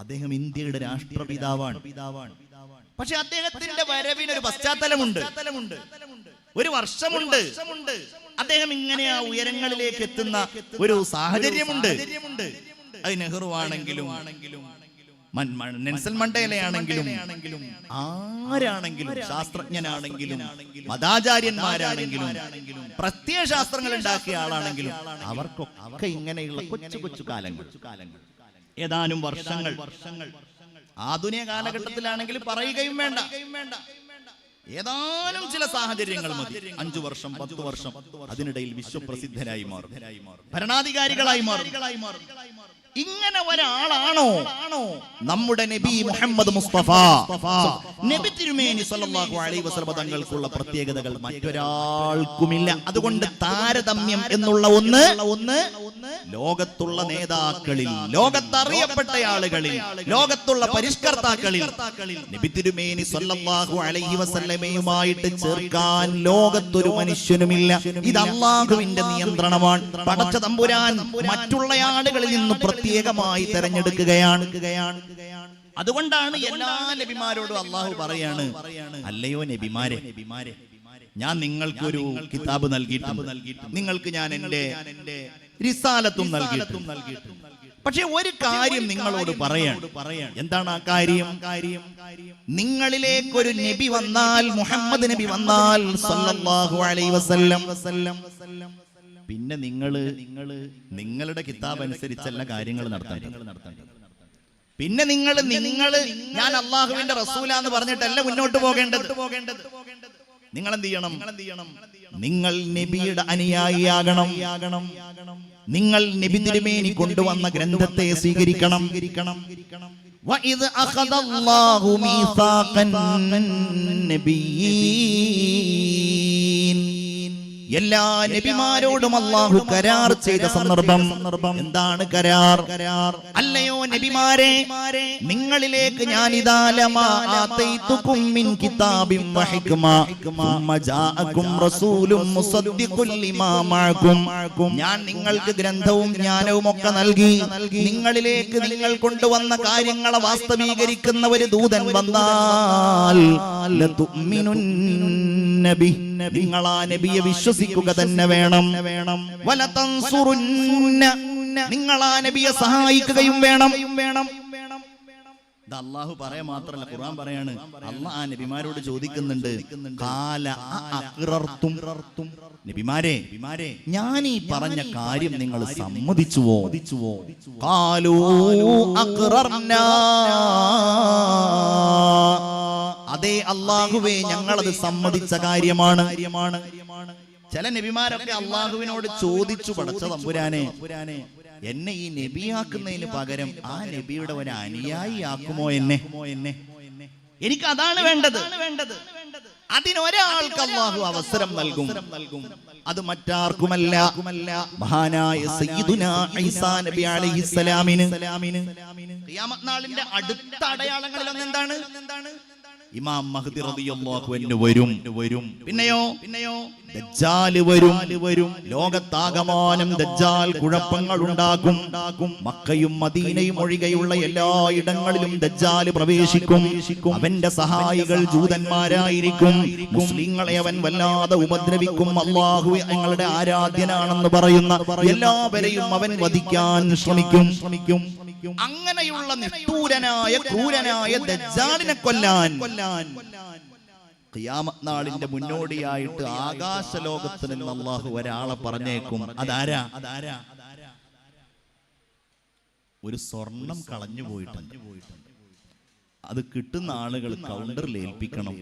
അദ്ദേഹം ഇന്ത്യയുടെ രാഷ്ട്രപിതാവാണ്. പക്ഷെ അദ്ദേഹത്തിന്റെ വരവിനൊരു പശ്ചാത്തലമുണ്ട്, ഒരു വർഷമുണ്ട്. അദ്ദേഹം ഇങ്ങനെ ആ ഉയരങ്ങളിലേക്ക് എത്തുന്ന ഒരു സാഹചര്യമുണ്ട്. അത് നെഹ്റു ആണെങ്കിലും നെൽസൺ മണ്ടേലയാണെങ്കിലും ആരാണെങ്കിലും, ശാസ്ത്രജ്ഞനാണെങ്കിലും മതാചാര്യന്മാരാണെങ്കിലും പ്രത്യയശാസ്ത്രങ്ങൾ ഉണ്ടാക്കിയ ആളാണെങ്കിലും അവർക്കൊക്കെ ഇങ്ങനെയുള്ള കൊച്ചു കൊച്ചു കാലങ്ങൾ, ഏതാനും വർഷങ്ങൾ. ആധുനിക കാലഘട്ടത്തിലാണെങ്കിൽ പറയുകയും വേണ്ട, ഏതാനും ചില സാഹചര്യങ്ങൾ മതി. 5 വർഷം, 10 വർഷം, അതിനിടയിൽ വിശ്വപ്രസിദ്ധരായി മാറും, ഭരണാധികാരികളായി മാറും. ഇങ്ങനെ ഒരാളാണോ നമ്മുടെ നബി മുഹമ്മദ് മുസ്തഫ? നബി തിരുമേനി സല്ലല്ലാഹു അലൈഹി വസല്ലം തങ്ങൾക്കുള്ള പ്രത്യേകതകൾ മറ്റൊരാൾക്കുമില്ല. അതുകൊണ്ട് താരതമ്യം എന്നുള്ള ഒന്ന് ലോകത്തുള്ള നേതാക്കളിൽ, ലോകത്തറിയപ്പെട്ട ആളുകളിൽ, ലോകത്തുള്ള പരിഷ്കർത്താക്കളിൽ നബി തിരുമേനി സല്ലല്ലാഹു അലൈഹി വസല്ലമയുമായിട്ട് ചേർക്കാൻ ലോകത്തൊരു മനുഷ്യനുമില്ല. ഇത് അല്ലാഹുവിന്റെ നിയന്ത്രണമാണ്. പടച്ച തമ്പുരാൻ മറ്റുള്ള ആളുകളിൽ നിന്ന് പ്രത്യേകമായി തെരഞ്ഞെടുക്കുകയാണ്. അതുകൊണ്ടാണ് എല്ലാ നബിമാരോടും അള്ളാഹു പറയാണ്, അല്ലയോ നബിമാരെ, ഞാൻ നിങ്ങൾക്കൊരു കിതാബ് നൽകിയിട്ടുണ്ട്, നിങ്ങൾക്ക് ഞാൻ എന്റെ റിസാലത്തും നൽകിയിട്ടുണ്ട്. പക്ഷെ ഒരു കാര്യം നിങ്ങളോട് പറയാൻ. എന്താണ് ആ കാര്യം? നിങ്ങളിലേക്കൊരു നബി വന്നാൽ, മുഹമ്മദ് നബി വന്നാൽ സല്ലല്ലാഹു അലൈഹി വസല്ലം, പിന്നെ നിങ്ങളുടെ കിതാബ് അനുസരിച്ചല്ല കാര്യങ്ങൾ നടത്തേണ്ടത്. പിന്നെ നിങ്ങൾ ഞാൻ അള്ളാഹുവിന്റെ റസൂലാന്ന് പറഞ്ഞിട്ടല്ല മുന്നോട്ട് പോകേണ്ടത്. നിങ്ങൾ എന്ത് ചെയ്യണം? നിങ്ങൾ നബിയുടെ അനുയായിയാകണം. നിങ്ങൾ നബി തിരുമേനി കൊണ്ടുവന്ന ഗ്രന്ഥത്തെ സ്വീകരിക്കണം. വഇദ് അഖദല്ലാഹു മീസാഖൻ നബിയ്യീൻ, എല്ലാ നബിമാരോടും അല്ലാഹു കരാർ ചെയ്ത സന്ദർഭം. എന്താണ് കരാർ? അല്ലയോ നബിമാരെ, നിങ്ങളിലേക്ക് ഞാൻ ഇദാ ലമാ ആതൈതുകും മിൻ കിതാബിൻ വഹിക്മ സുമ്മ ജാഅകും റസൂലും മുസദ്ദിഖുൽ ലിമാ മഅകും, ഞാൻ നിങ്ങൾക്ക് ഗ്രന്ഥവും ജ്ഞാനവും ഒക്കെ നൽകി, നിങ്ങളിലേക്ക് നിങ്ങൾ കൊണ്ടുവന്ന കാര്യങ്ങളെ വാസ്തവീകരിക്കുന്ന ഒരു ദൂതൻ വന്നാൽ ലതുഅ്മിനുന്നബി, നിങ്ങൾ ആ നബിയെ വിശ്വസിക്കുക തന്നെ വേണം. വലതൻസുറുന്ന, നിങ്ങൾ ആ നബിയെ സഹായിക്കുകയും വേണം. ഇത് അല്ലാഹു പറയാ മാത്രല്ല, ഖുർആൻ പറയാണ്. അല്ലാഹ് ആ നബിമാരോട് ചോദിക്കുന്നുണ്ട്, ഖാല അഖറർതും, നബിമാരെ ഞാൻ ഈ പറഞ്ഞ കാര്യം നിങ്ങൾ സമ്മതിച്ചുവോ? ഖാലൂ അഖറർനാ, അതേ അല്ലാഹുവേ, ഞങ്ങളത് സമ്മതിച്ച കാര്യമാണ്. ചില നബിമാരൊക്കെ അള്ളാഹുവിനോട് ചോദിച്ചു, പടച്ച തമ്പുരാനെ, എന്നെ ഈ നബിയാക്കുന്നതിന് പകരം ആ നബിയുടെ ഒരു അനുയായി ആക്കുമോ എന്നെ? എനിക്ക് അതാണ് വേണ്ടത്. അതിനൊരാൾക്ക് അല്ലാഹു അവസരം നൽകും. അത് മറ്റാർക്കുമല്ല, മഹാനായ സയ്യിദുനാ ഈസാ നബി അലൈഹിസ്സലാമിന്. ഖിയാമത്ത് നാളിന്റെ അടുത്ത അടയാളങ്ങളിൽ ഒന്ന് എന്താണ്? ഇമാം മഹ്ദി റളിയല്ലാഹു അൻഹു വരും. പിന്നെയോ ദജ്ജാൽ വരും. ലോകത്താകമാനം ദജ്ജാൽ കുഴപ്പങ്ങൾ ഉണ്ടാക്കും. മക്കയും മദീനയും ഒഴികെയുള്ള എല്ലാ ഇടങ്ങളിലും ദജ്ജാൽ പ്രവേശിക്കും. അവന്റെ സഹായികൾ ജൂതന്മാരായിരിക്കും. മുസ്ലിങ്ങളെ അവൻ വല്ലാതെ ഉപദ്രവിക്കും. അല്ലാഹു ഞങ്ങളുടെ ആരാധ്യനാണെന്ന് പറയുന്ന എല്ലാവരെയും അവൻ വധിക്കാൻ ശ്രമിക്കും. അങ്ങനെയുള്ള നിഷ്ഠൂരനായ ക്രൂരനായ ദജ്ജാലിനെ കൊല്ലാൻ ഖിയാമത്ത് നാളിന്റെ മുന്നോടിയായിട്ട് ആകാശലോകത്ത് നിന്ന് അല്ലാഹു ഒരാളെ പറഞ്ഞേക്കും. അതാരാ? ഒരു സ്വർണം കളഞ്ഞു പോയിട്ടുണ്ട്, അത് കിട്ടുന്ന ആളുകൾ കൗണ്ടറിൽ ഏൽപ്പിക്കണം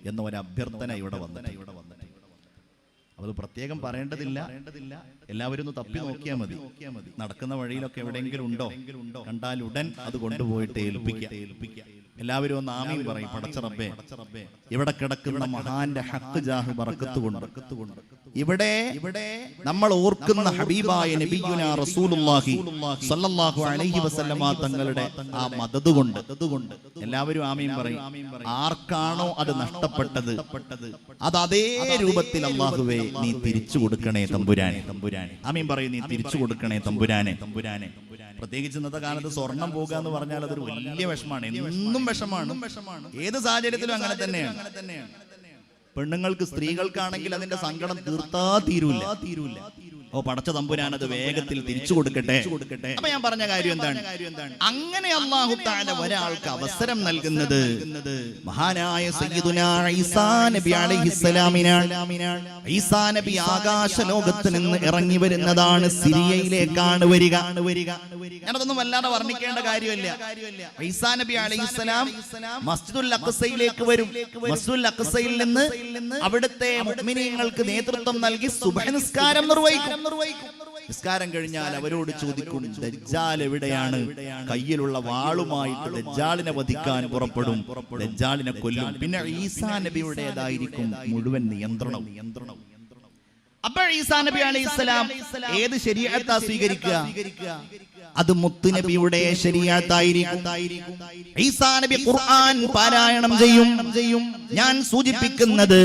എന്ന ഒരു അഭ്യർത്ഥന ഇവിടെ വന്നിട്ട് അത് പ്രത്യേകം പറയേണ്ടതില്ല. എല്ലാവരും ഒന്ന് തപ്പി നോക്കിയാൽ മതി. നടക്കുന്ന വഴിയിലൊക്കെ എവിടെയെങ്കിലും ഉണ്ടോ, കണ്ടാൽ ഉടൻ അത് കൊണ്ടുപോയിട്ട് ഏൽപ്പിക്കുക. എല്ലാവരും ഒന്ന് ആമീൻ പറയും. പടച്ച റബ്ബേ, ഇവിടെ കിടക്കുന്ന മഹാന്റെ ഹക്ക് ജാഹ് ബറക്കത്ത് കൊണ്ട് ഇവിടെ നമ്മൾ ഓർക്കുന്ന ഹബീബായ നബിയുനാ റസൂലുള്ളാഹി സ്വല്ലല്ലാഹു അലൈഹി വസല്ലമ തങ്ങളുടെ ആ മദദ് കൊണ്ട് എല്ലാവരും ആമീൻ പറയും. ആർക്കാണോ അത് നഷ്ടപ്പെട്ടത് അത് അതേ രൂപത്തിൽ അല്ലാഹുവേ നീ തിരിച്ചു കൊടുക്കണേ തമ്പുരാനെ. ആമീൻ പറയും. നീ തിരിച്ചു കൊടുക്കണേ തമ്പുരാനെ. പ്രത്യേകിച്ച് ഇന്നത്തെ കാലത്ത് സ്വർണം പോകുക എന്ന് പറഞ്ഞാൽ അതൊരു വലിയ വിഷമാണ്. എന്നും വിഷമാണ്. ഏത് സാഹചര്യത്തിലും അങ്ങനെ തന്നെയാണ്. പെണ്ണുങ്ങൾക്ക്, സ്ത്രീകൾക്കാണെങ്കിൽ അതിന്റെ സങ്കടം തീർത്താ തീരൂല. ഓ പടച്ച തമ്പുരാൻ അത് വേഗത്തിൽ തിരിച്ചു കൊടുക്കട്ടെ. അപ്പൊ ഞാൻ പറഞ്ഞ കാര്യം എന്താണ്? അങ്ങനെ അല്ലാഹു തആല ഒരാൾക്ക് അവസരം നൽകുന്നത് മഹാനായ സയ്യിദുനാ ഈസാ നബി അലൈഹിസ്സലാമിനാണ്. ഈസാ നബി ആകാശ ലോകത്ത് നിന്ന് ഇറങ്ങി വരുന്നതാണ്. സിറിയയിലേക്കാണ് വരിക. ഞാനതൊന്നും വല്ലാതെ വർണ്ണിക്കേണ്ട കാര്യമില്ല. ഈസാ നബി അലൈഹിസ്സലാം മസ്ജിദുൽ അഖ്സയിലേക്ക് വരും. മസ്ജിദുൽ അഖ്സയിൽ നിന്ന് അവിടുത്തെ മുഅ്മിനീങ്ങൾക്ക് നേതൃത്വം നൽകി സുബ്ഹ് നിസ്കാരം നിർവഹിക്കും. നിസ്കാരം കഴിഞ്ഞാൽ അവരോട് ചോദിക്കും, ദജ്ജാൽ എവിടെയാണ്? കയ്യിലുള്ള വാളുമായിട്ട് ദജ്ജാലിനെ വധിക്കാൻ പുറപ്പെടും. ദജ്ജാലിനെ കൊല്ലും. പിന്നെ ഈസാ നബിയുടേതായിരിക്കും മുഴുവൻ നിയന്ത്രണം. അപ്പോൾ ഈസാ നബി അലൈഹിസ്സലാം ഏത് ശരീഅത്താ സ്വീകരിക്കുക? അത് മുത്തുനബിയുടെ ശരീഅത്തായിരിക്കും. ഈസാ നബി ഖുർആൻ പാരായണം ചെയ്യും. ഞാൻ സൂചിപ്പിക്കുന്നത്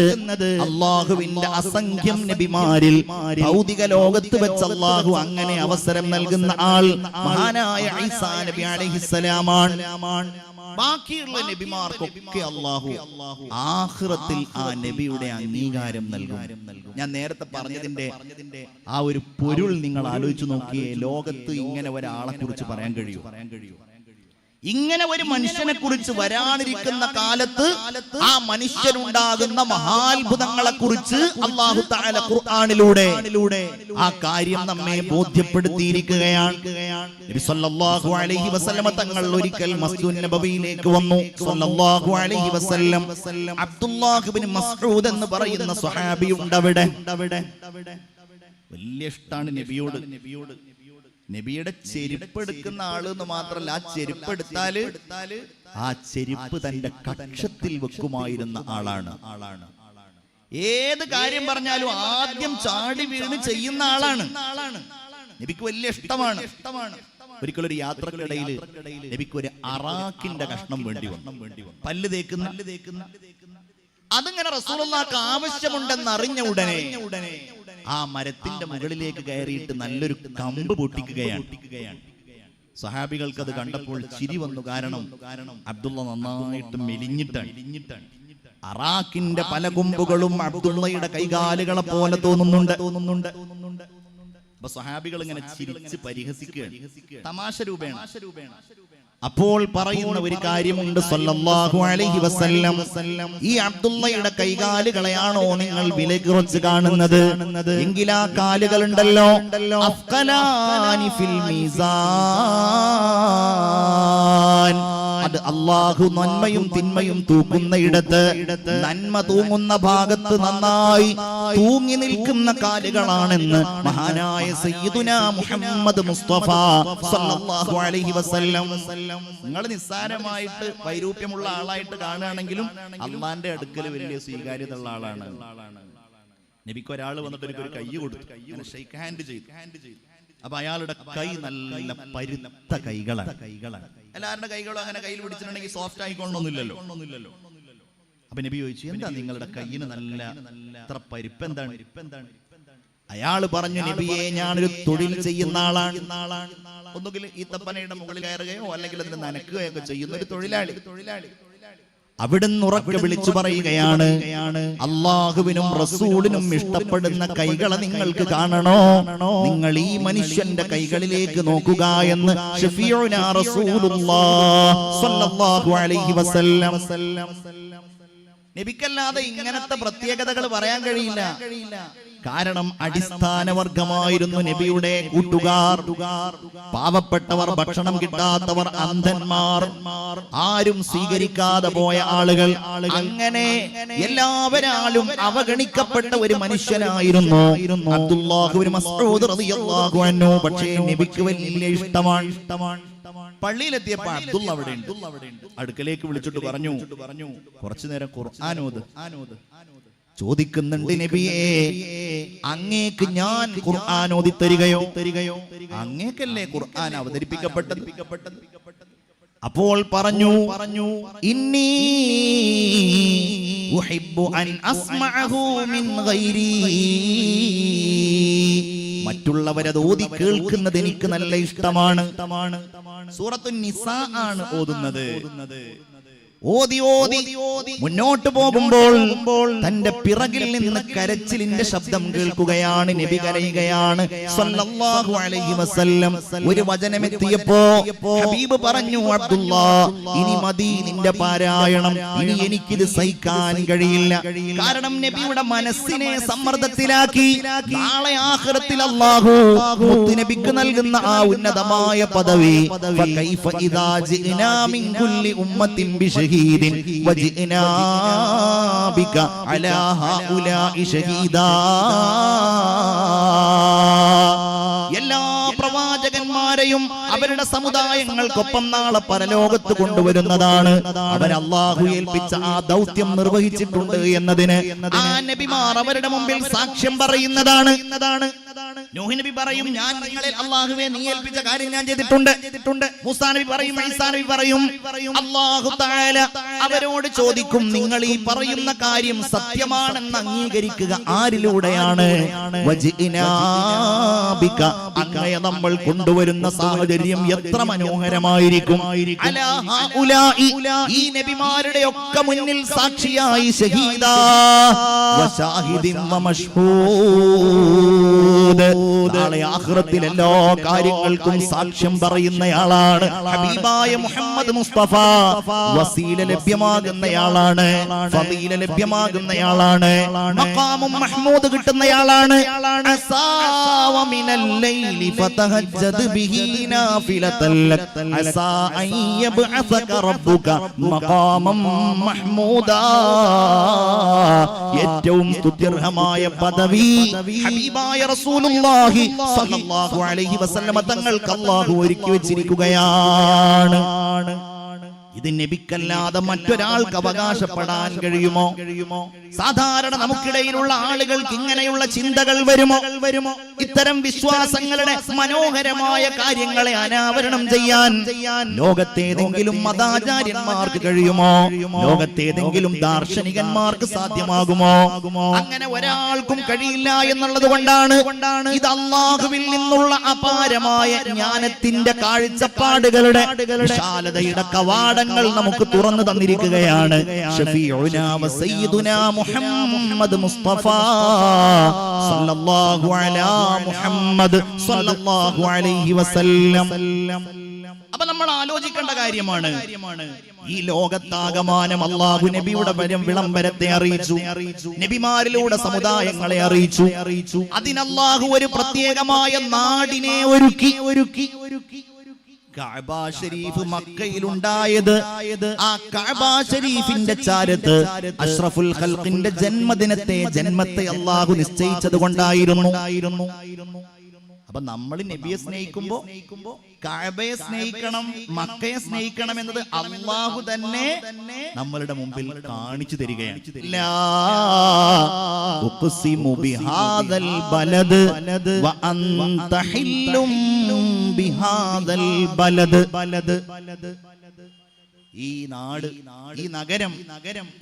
അല്ലാഹുവിന്റെ അസംഖ്യം നബിമാരിൽ ഭൗതിക ലോകത്ത് വെച്ച് അല്ലാഹു അങ്ങനെ അവസരം നൽകുന്ന ആൾ മഹാനായ ഈസാ നബി അലൈഹിസ്സലാമാണ്. ബാക്കിയുള്ള നബിമാർക്കൊക്കെ അല്ലാഹു ആഖിറത്തിൽ ആ നബിയുടെ അംഗീകാരം നൽകും. ഞാൻ നേരത്തെ പറഞ്ഞതിന്റെ ആ ഒരു പൊരുൾ നിങ്ങൾ ആലോചിച്ചു നോക്കിയേ. ലോകത്ത് ഇങ്ങനെ ഒരാളെ കുറിച്ച് പറയാൻ കഴിയൂ? ഇങ്ങനെ ഒരു മനുഷ്യനെ കുറിച്ച് വരാനിരിക്കുന്ന കാലത്ത് ആ മനുഷ്യനുണ്ടാകുന്ന മഹാത്ഭുതങ്ങളെ കുറിച്ച് അല്ലാഹു തആല ഖുർആനിലൂടെ ആ കാര്യം നമ്മെ ബോധ്യപ്പെടുത്തിയിരിക്കുകയാണ്. നബി സല്ലല്ലാഹു അലൈഹി വസല്ലം തങ്ങൾ ഒരിക്കൽ മസ്ജിദുൻ നബവിയിലേക്ക് വന്നു. സല്ലല്ലാഹു അലൈഹി വസല്ലം അബ്ദുല്ലാഹ് ഇബ്നു മസ്ഊദ് എന്ന് പറയുന്ന സ്വഹാബിയുണ്ട് അവിടെ. വലിയ ഇഷ്ടാണ് നബിയോട്. നബിയുടെ ചെരുപ്പ് എടുക്കുന്ന ആള് എന്ന് മാത്രല്ല, ആ ചെരുപ്പ് എടുത്താല് ആ ചെരുപ്പ് തന്റെ കക്ഷത്തിൽ വെക്കുമായിരുന്ന ആളാണ്. ഏത് കാര്യം പറഞ്ഞാലും ആദ്യം ചാടി വീണ് ചെയ്യുന്ന ആളാണ്. നബിക്ക് വലിയ ഇഷ്ടമാണ്. ഒരിക്കലൊരു യാത്രക്കിടയിൽ നബിക്ക് ഒരു അറാഖിന്റെ കഷ്ണം വേണ്ടി വന്നു. പല്ല് തേക്കുന്ന അതിങ്ങനെ റസൂലുള്ളാഹിക്ക് ആവശ്യമുണ്ടെന്ന് അറിഞ്ഞ ഉടനെ ആ മരത്തിന്റെ മുകളിലേക്ക് കയറിയിട്ട് നല്ലൊരു കമ്പ് പൊട്ടിക്കുകയാണ്. സഹാബികൾക്ക് അത് കണ്ടപ്പോൾ ചിരി വന്നു. കാരണം അബ്ദുള്ള നന്നായിട്ട് മെലിഞ്ഞിട്ടാണ്. അറാഖിന്റെ പല കൊമ്പുകളും അബ്ദുള്ളയുടെ കൈകാലുകളെ പോലെ തോന്നുന്നുണ്ട്. അപ്പൊ സഹാബികൾ ഇങ്ങനെ ചിരിച്ച് പരിഹസിക്കുകയാണ്, തമാശ രൂപേണ. അപ്പോൾ പറയുന്ന ഒരു കാര്യമുണ്ട് സല്ലല്ലാഹു അലൈഹി വസല്ലം, ഈ അബ്ദുള്ളയുടെ കൈകാലുകളെയാണോ നിങ്ങൾ വില കുറച്ച് കാണുന്നത്? എങ്കിൽ ആ കാലുകൾ ഉണ്ടല്ലോ അഫ്ഖലാനി ഫിൽ മീസാൻ, അത് അല്ലാഹു നന്മയും തിന്മയും തൂക്കുന്ന ഇടത്ത്, നന്മ തൂങ്ങുന്ന ഭാഗത്ത് നന്നായി തൂങ്ങി നിൽക്കുന്ന കാലുകളാണെന്ന് മഹാനായ സയ്യിദുനാ മുഹമ്മദ് മുസ്തഫ സല്ലല്ലാഹു അലൈഹി വസല്ലം. നിങ്ങൾ നിസ്സാരമായിട്ട് വൈരൂപ്യമുള്ള ആളായിട്ട് കാണുകയാണെങ്കിലും അള്ളാന്റെ അടുക്കൽ വലിയ സ്വീകാര്യത ഉള്ള ആളാണ്. നബിക്ക് ഒരാൾ വന്നിട്ട് ഒരു കൈ കൊടുത്തു, ഷെയ്ക്ക് ഹാൻഡ് ചെയ്തു. അപ്പൊ അയാളുടെ കൈ നല്ല പരുത്ത കൈകളാണ്. എല്ലാവരുടെ കൈകളും അങ്ങനെ കയ്യിൽ പിടിച്ചിട്ടുണ്ടെങ്കിൽ സോഫ്റ്റ് ആയിക്കൊള്ളണമെന്നില്ലല്ലോ. അപ്പൊ നബി ചോദിച്ചു, എന്താ നിങ്ങളുടെ കയ്യിന് നല്ല ഇത്ര പരിപ്പ് എന്താണ്? അയാള് പറഞ്ഞു, നബിയെ ഞാനൊരു തൊഴിൽ ചെയ്യുന്ന ആളാണ്. ഒന്നുകിൽ ഈ തപ്പനയുടെ മുകളിൽ കയറുകയോ അല്ലെങ്കിൽ അതിന് നനക്കുകയോ ഒക്കെ ചെയ്യുന്ന ഒരു തൊഴിലാളി. അവിടുന്ന് ഉറക്കെ വിളിച്ചു പറയുകയാണ്, അള്ളാഹുവിനും റസൂലിനും ഇഷ്ടപ്പെടുന്ന കൈകളെ നിങ്ങൾക്ക് കാണണോ? നിങ്ങൾ ഈ മനുഷ്യന്റെ കൈകളിലേക്ക് നോക്കുക എന്ന് ശഫീഉനാ റസൂലുള്ളാഹ് സ്വല്ലല്ലാഹു അലൈഹി വസല്ലം. നബിക്കല്ലാതെ ഇങ്ങനത്തെ പ്രത്യേകതകൾ പറയാൻ കഴിയില്ല. കാരണം അടിസ്ഥാനവർഗമായിരുന്നു നബിയുടെ കൂട്ടുകാർ. പാവപ്പെട്ടവർ, ഭക്ഷണം കിട്ടാത്തവർ, അന്ധന്മാർ, ആരും സ്വീകരിക്കാതെ പോയ ആളുകൾ, അങ്ങനെ എല്ലാവരാലും അവഗണിക്കപ്പെട്ട ഒരു മനുഷ്യനായിരുന്നു അബ്ദുല്ലാഹ് ഇബ്നു മസ്ഊദ് റളിയല്ലാഹു അൻഹു. പക്ഷേ നബിക്ക് വലിയ ഇഷ്ടമാണ്. പള്ളിയിലെത്തിയപ്പോൾ അബ്ദുള്ള അവിടെ ഉണ്ട്. അടുക്കലേക്ക് വിളിച്ചിട്ട് പറഞ്ഞു, കുറച്ചു നേരം ഖുർആൻ ഓത്. ചോദിക്കുന്നുണ്ട്, നബിയേ, അങ്ങേക്ക് ഞാൻ ഖുർആൻ ഓതി തരികയോ? അങ്ങേക്കല്ലേ ഖുർആൻ അവതരിപ്പിക്കപ്പെട്ടത്? അപ്പോൾ പറഞ്ഞു, ഇന്നി ഉഹിബ്ബു അൻ അസ്മഅഹു മിൻ ഗൈരി. മറ്റുള്ളവരത് ഓതി കേൾക്കുന്നത് എനിക്ക് നല്ല ഇഷ്ടമാണ്. സൂറത്തുൻ നിസാ ആണ് ഓതുന്നത്. ഓതി മുന്നോട്ട് പോകുമ്പോൾ തന്റെ പിറകിൽ നിന്ന് കരച്ചിലിന്റെ ശബ്ദം കേൾക്കുകയാണ്. നബി കരയുകയാണ് സല്ലല്ലാഹു അലൈഹി വസല്ലം. ഒരു വചനമെത്തിയപ്പോ ഹബീബ് പറഞ്ഞു, അബ്ദുല്ലാ, ഇനി മതി നിന്റെ പാരായണം, ഇനി എനിക്കിത് സഹിക്കാൻ കഴിയില്ല. കാരണം നബിയുടെ മനസ്സിനെ സമ്മർദ്ദത്തിലാക്കി. നാളെ ആഖിറത്തിൽ അല്ലാഹു മുത്തുനബിക്ക് നൽകുന്ന ആ ഉന്നതമായ പദവി, ഫകൈഫ ഇദാ ജിനാ മിൻ കുല്ലി ഉമ്മത്തിൻ ബിശഹീദിൻ വജിനാ ബിക അലാ ഹൗലാഇ ഷഹീദാ. എല്ലാ പ്രവാചകന്മാരെയും അവരുടെ സമുദായങ്ങൾക്കൊപ്പം നാളെ പരലോകത്ത് കൊണ്ടുവരുന്നതാണ്. അവർ അല്ലാഹു ഏൽപ്പിച്ച ആ ദൗത്യം നിർവഹിച്ചിട്ടുണ്ട് എന്നതിന് ആ നബിമാർ അവരുടെ മുമ്പിൽ സാക്ഷ്യം പറയുന്നതാണ്. നൂഹ് നബി പറയും, ഞാൻ നിങ്ങളെ അല്ലാഹുവേ നീ ഏൽപ്പിച്ച കാര്യം ഞാൻ ചെയ്തിട്ടുണ്ട്. മൂസാ നബി പറയും, ഈസാ നബി പറയും, അല്ലാഹു തആല അവരോട് ചോദിക്കും, നിങ്ങൾ ഈ പറയുന്ന കാര്യം സത്യമാണെന്ന് അംഗീകരിക്കുക ആരിലൂടെയാണ്? വജിനാ ബിക, അങ്ങയെ നമ്മൾ കൊണ്ടുവരുന്ന സാഹചര്യം എത്ര മനോഹരമായിരിക്കും. അലാ ഹൗലാഇ, ഈ നബിമാരുടെ ഒക്കെ മുന്നിൽ സാക്ഷിയായി ഷഹീദാ വശാഹിദിൻ വമഷ്ഹൂദ്. നാളെ ആഖിറത്തിൽ എല്ലാ കാര്യങ്ങൾക്കും സാക്ഷ്യം പറയുന്നയാളാണ് ഹബീബായ മുഹമ്മദ് മുസ്തഫ. വസീല ലഭ്യമാകുന്നയാളാണ്, ഫളീല ലഭ്യമാകുന്നയാളാണ്, മഖാമും മഹ്മൂദ് കിട്ടുന്നയാളാണ്. അസാവ മിനൽ ലൈലി ഫതഹജ്ജദ് ബിഹി നാഫിലതൻ ലക അസാ അൻ യബ്അസക റബ്ബുക മഖാമം മഹ്മൂദാ. ഏറ്റവും സ്തുത്യർഹമായ പദവി ഹബീബായ റസൂലുള്ളാഹി സ്വല്ലല്ലാഹു അലൈഹി വസല്ലമ തങ്ങൾക്ക് അല്ലാഹു ഒരുക്കി വെച്ചിരിക്കുകയാണ്. ഇത് നബിക്കല്ലാതെ മറ്റൊരാൾക്ക് അവകാശപ്പെടാൻ കഴിയുമോ? സാധാരണ നമുക്കിടയിലുള്ള ആളുകൾക്ക് ഇങ്ങനെയുള്ള ചിന്തകൾ വരുമോ? ഇത്തരം വിശ്വാസങ്ങളുടെ മനോഹരമായ കാര്യങ്ങളെ അനാവരണം ചെയ്യാൻ ലോകത്തേതെങ്കിലും മതാചാര്യന്മാർക്ക് കഴിയുമോ? ലോകത്തേതെങ്കിലും ദാർശനികന്മാർക്ക് സാധ്യമാകുമോ? അങ്ങനെ ഒരാൾക്കും കഴിയില്ല എന്നുള്ളത് കൊണ്ടാണ് ഇത് അല്ലാഹുവിൽ നിന്നുള്ള അപാരമായ ജ്ഞാനത്തിന്റെ കാഴ്ചപ്പാടുകളുടെ വിശാലതയുടെ കവാടങ്ങൾ നമുക്ക് തുറന്നു തന്നിരിക്കുകയാണ്. ഷഫീഉനാ വസയ്യിദുനാ മുഹമ്മദ് മുസ്തഫ സല്ലല്ലാഹു അലാ മുഹമ്മദ് സല്ലല്ലാഹു അലൈഹി വസല്ലം. അപ്പൊ നമ്മൾ ആലോചിക്കേണ്ട കാര്യമാണ്, ഈ ലോകത്താകമാനം അല്ലാഹു നബിയുടെ വിളംബരത്തെ അറിയിച്ചു, നബിമാരിലൂടെ സമുദായങ്ങളെ അറിയിച്ചു. അതിനല്ലാഹു ഒരു പ്രത്യേകമായ നാടിനെ ഒരുക്കി. കഅബ ശരീഫ് മക്കയിലുണ്ടായത്, ആ കഅബ ശരീഫിന്റെ ചാരത്ത് അഷ്റഫുൽ ഖൽഖിന്റെ ജന്മത്തെ അല്ലാഹു നിശ്ചയിച്ചത് കൊണ്ടായിരുന്നു. അപ്പൊ നമ്മൾ നബിയെ സ്നേഹിക്കുമ്പോ കഅബയെ സ്നേഹിക്കണം, മക്കയെ സ്നേഹിക്കണം എന്നത് അല്ലാഹു തന്നെ നമ്മളുടെ മുമ്പിൽ കാണിച്ചു തരികയാണ്. ലാ ഉഖ്സിമു ബിഹാദൽ ബലദ് വ അൻത ഹില്ലും ബിഹാദൽ ബലദ്. ഈ നാട്, ഈ നഗരം,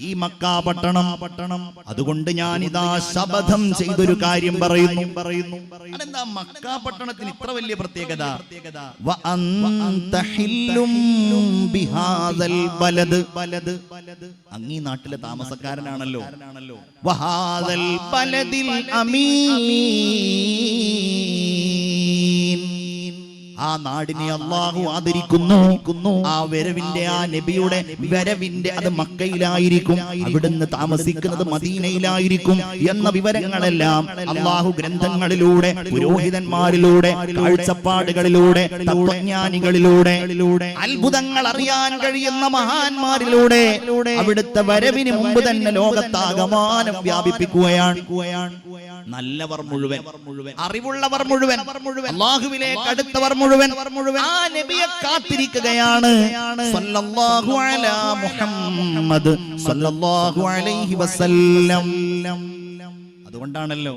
ഈ മക്ക പട്ടണം, അതുകൊണ്ട് ഞാൻ ഇതാ ശപഥം ചെയ്തൊരു കാര്യം പറയുന്നു. അതെന്താ മക്ക പട്ടണത്തിന് ഇത്ര വലിയ പ്രത്യേകത? വ അൻത ഹില്ലും ബിഹാദൽ ബലദ്. അങ്ങീ നാട്ടിലെ താമസക്കാരനാണല്ലോ. വഹാദൽ ബലദിൽ അമീൻ, ആ നാടിനെ അള്ളാഹു ആദരിക്കുന്നു. ആ വരവിന്റെ ആ നബിയുടെ വരവിന്റെ അത് മക്കയിലായിരിക്കും, അവിടുന്ന് താമസിക്കുന്നത് മദീനയിലായിരിക്കും എന്ന വിവരങ്ങളെല്ലാം അള്ളാഹു ഗ്രന്ഥങ്ങളിലൂടെ, പുരോഹിതന്മാരിലൂടെ, കാഴ്ചപ്പാടുകളിലൂടെ, തത്വജ്ഞാനികളിലൂടെ, അത്ഭുതങ്ങൾ അറിയാൻ കഴിയുന്ന മഹാന്മാരിലൂടെ അവിടുത്തെ വരവിന് മുമ്പ് തന്നെ ലോകത്താകമാനം വ്യാപിപ്പിക്കുകയാണ്. നല്ലവർ മുഴുവൻ, അറിവുള്ളവർ മുഴുവൻ, അല്ലാഹുവിലേക്ക് അടുത്തവർ മുഴുവൻ ആ നബിയെ കാത്തിരിക്കുകയാണ്. സല്ലല്ലാഹു അലാ മുഹമ്മദ് സല്ലല്ലാഹു അലൈഹി വസല്ലം. അതുകൊണ്ടാണല്ലോ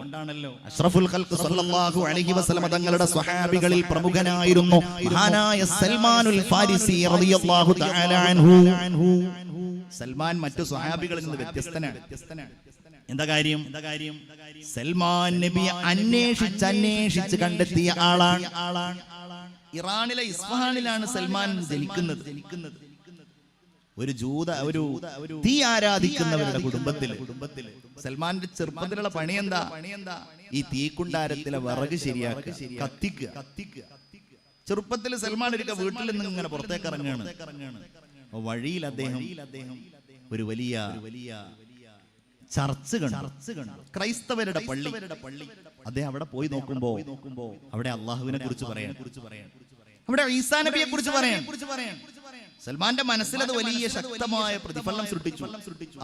അഷ്റഫുൽ ഖൽഖ് സല്ലല്ലാഹു അലൈഹി വസല്ലം തങ്ങളുടെ സ്വഹാബികളിൽ പ്രമുഖനായിരുന്നു മഹാനായ സൽമാനുൽ ഫാരിസി റളിയല്ലാഹു തആല അൻഹു. സൽമാൻ മറ്റു സ്വഹാബികളിൽ നിന്ന് വ്യത്യസ്തനാണ്. എന്താ കാര്യം? സൽമാൻ നബിയെ അന്വേഷിച്ച് കണ്ടെത്തിയ ആളാണ്. ഇറാനിലെ ഇസ്ഫഹാനിലാണ് സൽമാൻ ജനിക്കുന്നത്. ഒരു തീ ആരാധിക്കുന്നവരുടെ കുടുംബത്തില്. സൽമാന്റെ ചെറുപ്പത്തിലുള്ള പണി എന്താ? ഈ തീക്കുണ്ടാരത്തിലെ വിറക് ശരിയാക്കുക, കത്തിക്കുക. ചെറുപ്പത്തിൽ സൽമാൻ ഒരിക്കൽ വീട്ടിൽ നിന്ന് ഇങ്ങനെ പുറത്തേക്ക് ഇറങ്ങുകയാണ്. വഴിയിൽ അദ്ദേഹം ഒരു വലിയ ചർച്ച് കണ്ടു, ക്രൈസ്തവരുടെ പള്ളി. അദ്ദേഹം അവിടെ പോയി നോക്കുമ്പോ അവിടെ അള്ളാഹുവിനെ കുറിച്ച് പറയാൻ, അവിടെ ഈസാ നബിയെ കുറിച്ച് പറയാൻ. സൽമാന്റെ മനസ്സിൽ അത് വലിയ ശക്തമായ പ്രതിഫലനം സൃഷ്ടിച്ചു.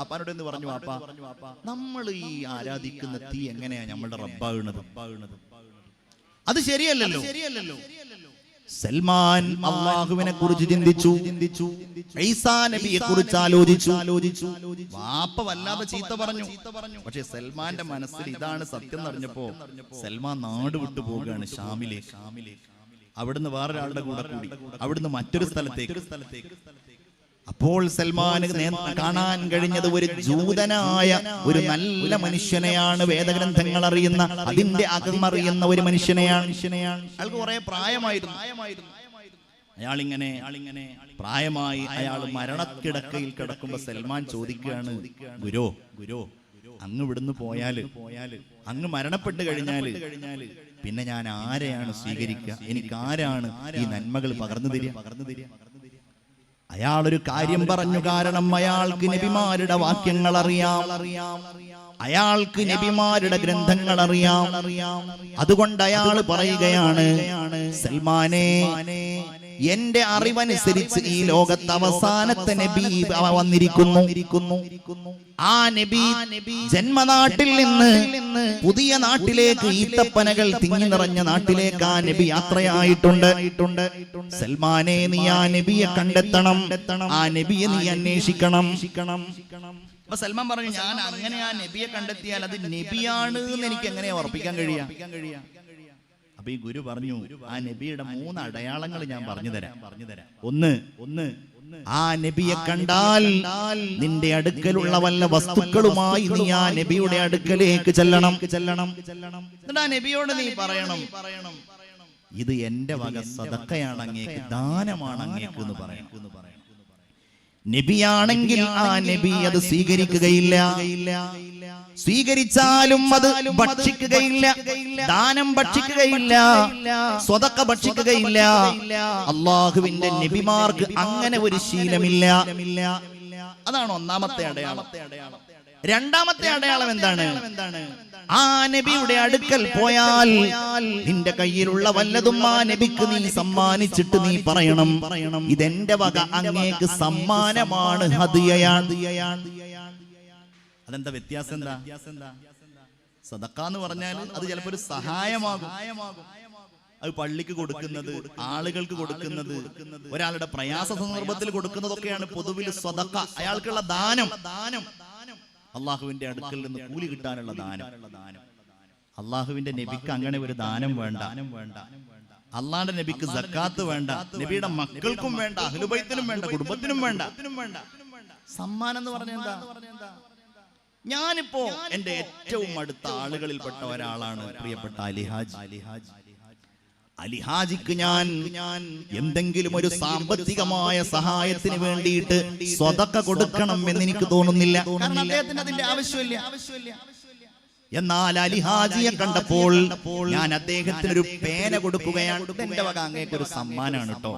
ആപ്പാനോട് എന്ന് പറഞ്ഞു, ആപ്പാ, നമ്മൾ ഈ ആരാധിക്കുന്ന തീ എങ്ങനെയാ നമ്മളുടെ റബ്ബാകുന്നത്? അത് ശരിയല്ലല്ലോ. സൽമാൻ അള്ളാഹുവിനെ കുറിച്ച് ചിന്തിച്ചു, ഈസാ നബിയെ കുറിച്ച് ആലോചിച്ചു. വാപ്പ വല്ലാതെ ചീത്ത പറഞ്ഞു. പക്ഷെ സൽമാന്റെ മനസ്സിൽ ഇതാണ് സത്യം എന്നറിഞ്ഞപ്പോ സൽമാൻ നാട് വിട്ടു പോവുകയാണ് ഷാമിലേക്ക്. അവിടുന്ന് വേറൊരാളുടെ കൂടെ കൂടി, അവിടുന്ന് മറ്റൊരു സ്ഥലത്തേക്ക്. അപ്പോൾ സൽമാന് കാണാൻ കഴിഞ്ഞത് ഒരു ജൂതനായ ഒരു നല്ല മനുഷ്യനെയാണ്. വേദഗ്രന്ഥങ്ങൾ അറിയുന്ന, അതിന്റെ അകമറിയുന്ന ഒരു മനുഷ്യനെയാണ്. അയാൾക്ക് കുറെ പ്രായമായിരുന്നു. അയാളിങ്ങനെ പ്രായമായി അയാൾ മരണക്കിടക്കയിൽ കിടക്കുമ്പോ സൽമാൻ ചോദിക്കുകയാണ്, ഗുരോ അങ്ങ് ഇവിടുന്ന് പോയാല്, അങ്ങ് മരണപ്പെട്ട് കഴിഞ്ഞാല് പിന്നെ ഞാൻ ആരെയാണ് സ്വീകരിക്കുക? എനിക്ക് ആരാണ് ഈ നന്മകൾ പകർന്നു തരിക? അയാളൊരു കാര്യം പറഞ്ഞു. കാരണം അയാൾക്ക് നബിമാരുടെ വാക്യങ്ങൾ അറിയാം, അയാൾക്ക് നബിമാരുടെ ഗ്രന്ഥങ്ങൾ അറിയാം. അതുകൊണ്ട് അയാൾ പറയുകയാണ്, സൽമാനെ, എന്റെ അറിവനുസരിച്ച് ഈ ലോകത്ത് അവസാനത്തെ നബി വന്നിരിക്കുന്നു. ആ നബി ജന്മനാട്ടിൽ നിന്ന് പുതിയ നാട്ടിലേക്ക്, ഈത്തപ്പനകൾ തിങ്ങി നിറഞ്ഞ നാട്ടിലേക്ക് ആ നബി യാത്രയായിട്ടുണ്ട്. സൽമാനെ, നീ ആ നബിയെ കണ്ടെത്തണം, ആ നബിയെ നീ അന്വേഷിക്കണം. അപ്പൊ സൽമാൻ പറഞ്ഞു, ഞാൻ അങ്ങനെ ആ നബിയെ കണ്ടെത്തിയാൽ അത് നബിയാണ് എന്ന് എനിക്ക് എങ്ങനെയാ ഉറപ്പിക്കാൻ കഴിയാ? അപ്പൊ ഈ ഗുരു പറഞ്ഞു, ആ നബിയുടെ 3 അടയാളങ്ങൾ ഞാൻ പറഞ്ഞു തരാം. ഒന്ന്, ആ നബിയെ കണ്ടാൽ നിന്റെ അടുക്കലുള്ള വല്ല വസ്തുക്കളുമായി നീ ആ നബിയുടെ അടുക്കലേക്ക് ചെല്ലണം. എന്നിട്ട് ആ നബിയോട് നീ പറയണം, ഇത് എന്റെ വക സദഖയാണ് അങ്ങേക്ക്, ദാനമാണ് അങ്ങേക്ക് എന്ന് പറയണം. നബിയാണെങ്കിൽ ആ നബി അത് സ്വീകരിക്കുകയില്ല, സ്വീകരിച്ചാലും അത് ഭക്ഷിക്കുകയില്ല, ദാനം ഭക്ഷിക്കുകയില്ല, സ്വതക്ക ഭക്ഷിക്കുകയില്ല. അള്ളാഹുവിന്റെ നബിമാർക്ക് അങ്ങനെ ഒരു ശീലമില്ല. അതാണ് ഒന്നാമത്തെ അടയാളം. രണ്ടാമത്തെ അടയാളം എന്താണ്? ആ നബിയുടെ അടുക്കൽ പോയാൽ നിന്റെ കയ്യിലുള്ള വല്ലതും ആ നബിക്ക് നീ സമ്മാനിച്ചിട്ട് നീ പറയണം, ഇതെന്റെ വക അങ്ങേക്ക് സമ്മാനമാണ്, ഹദിയയാണ്. അതെന്താ വ്യത്യാസം? എന്താ? സദഖ എന്ന് പറഞ്ഞാൽ അത് ചിലപ്പോൾ ഒരു സഹായമാകും. അത് പള്ളിക്ക് കൊടുക്കുന്നത്, ആളുകൾക്ക് കൊടുക്കുന്നത്, ഒരാളുടെ പ്രയാസ സന്ദർഭത്തിൽ കൊടുക്കുന്നതൊക്കെയാണ് പൊതുവിൽ സദഖ. അയാൾക്കുള്ള ദാനം, അള്ളാഹുവിന്റെ അടുക്കൽ നിന്ന് കൂലി കിട്ടാനുള്ള ദാനം. അള്ളാഹുവിന്റെ നബിക്ക് അങ്ങനെ ഒരു ദാനം വേണ്ട. അള്ളാന്റെ നബിക്ക് സക്കാത്ത് വേണ്ട, നബിയുടെ മക്കൾക്കും വേണ്ട, അഹ്ലുബൈത്തിനും വേണ്ട, കുടുംബത്തിനും വേണ്ട. സമ്മാനം എന്ന് പറഞ്ഞ എന്താ? ഞാനിപ്പോ എന്റെ ഏറ്റവും അടുത്ത ആളുകളിൽപ്പെട്ട ഒരാളാണ് പ്രിയപ്പെട്ട അലിഹാജിക്ക് ഞാൻ എന്തെങ്കിലും ഒരു സാമ്പത്തികമായ സഹായത്തിന് വേണ്ടിയിട്ട് സ്വതക്ക കൊടുക്കണം എന്ന് എനിക്ക് തോന്നുന്നില്ല. കാരണം അദ്ദേഹത്തിന് അതിന്റെ ആവശ്യമില്ല. എന്നാൽ അലിഹാജിയെ കണ്ടപ്പോൾ ഞാൻ അദ്ദേഹത്തിന് ഒരു പേന കൊടുക്കുകയാണ്. എന്റെ വക അങ്ങേക്ക് ഒരു സമ്മാനമാണ് കേട്ടോ.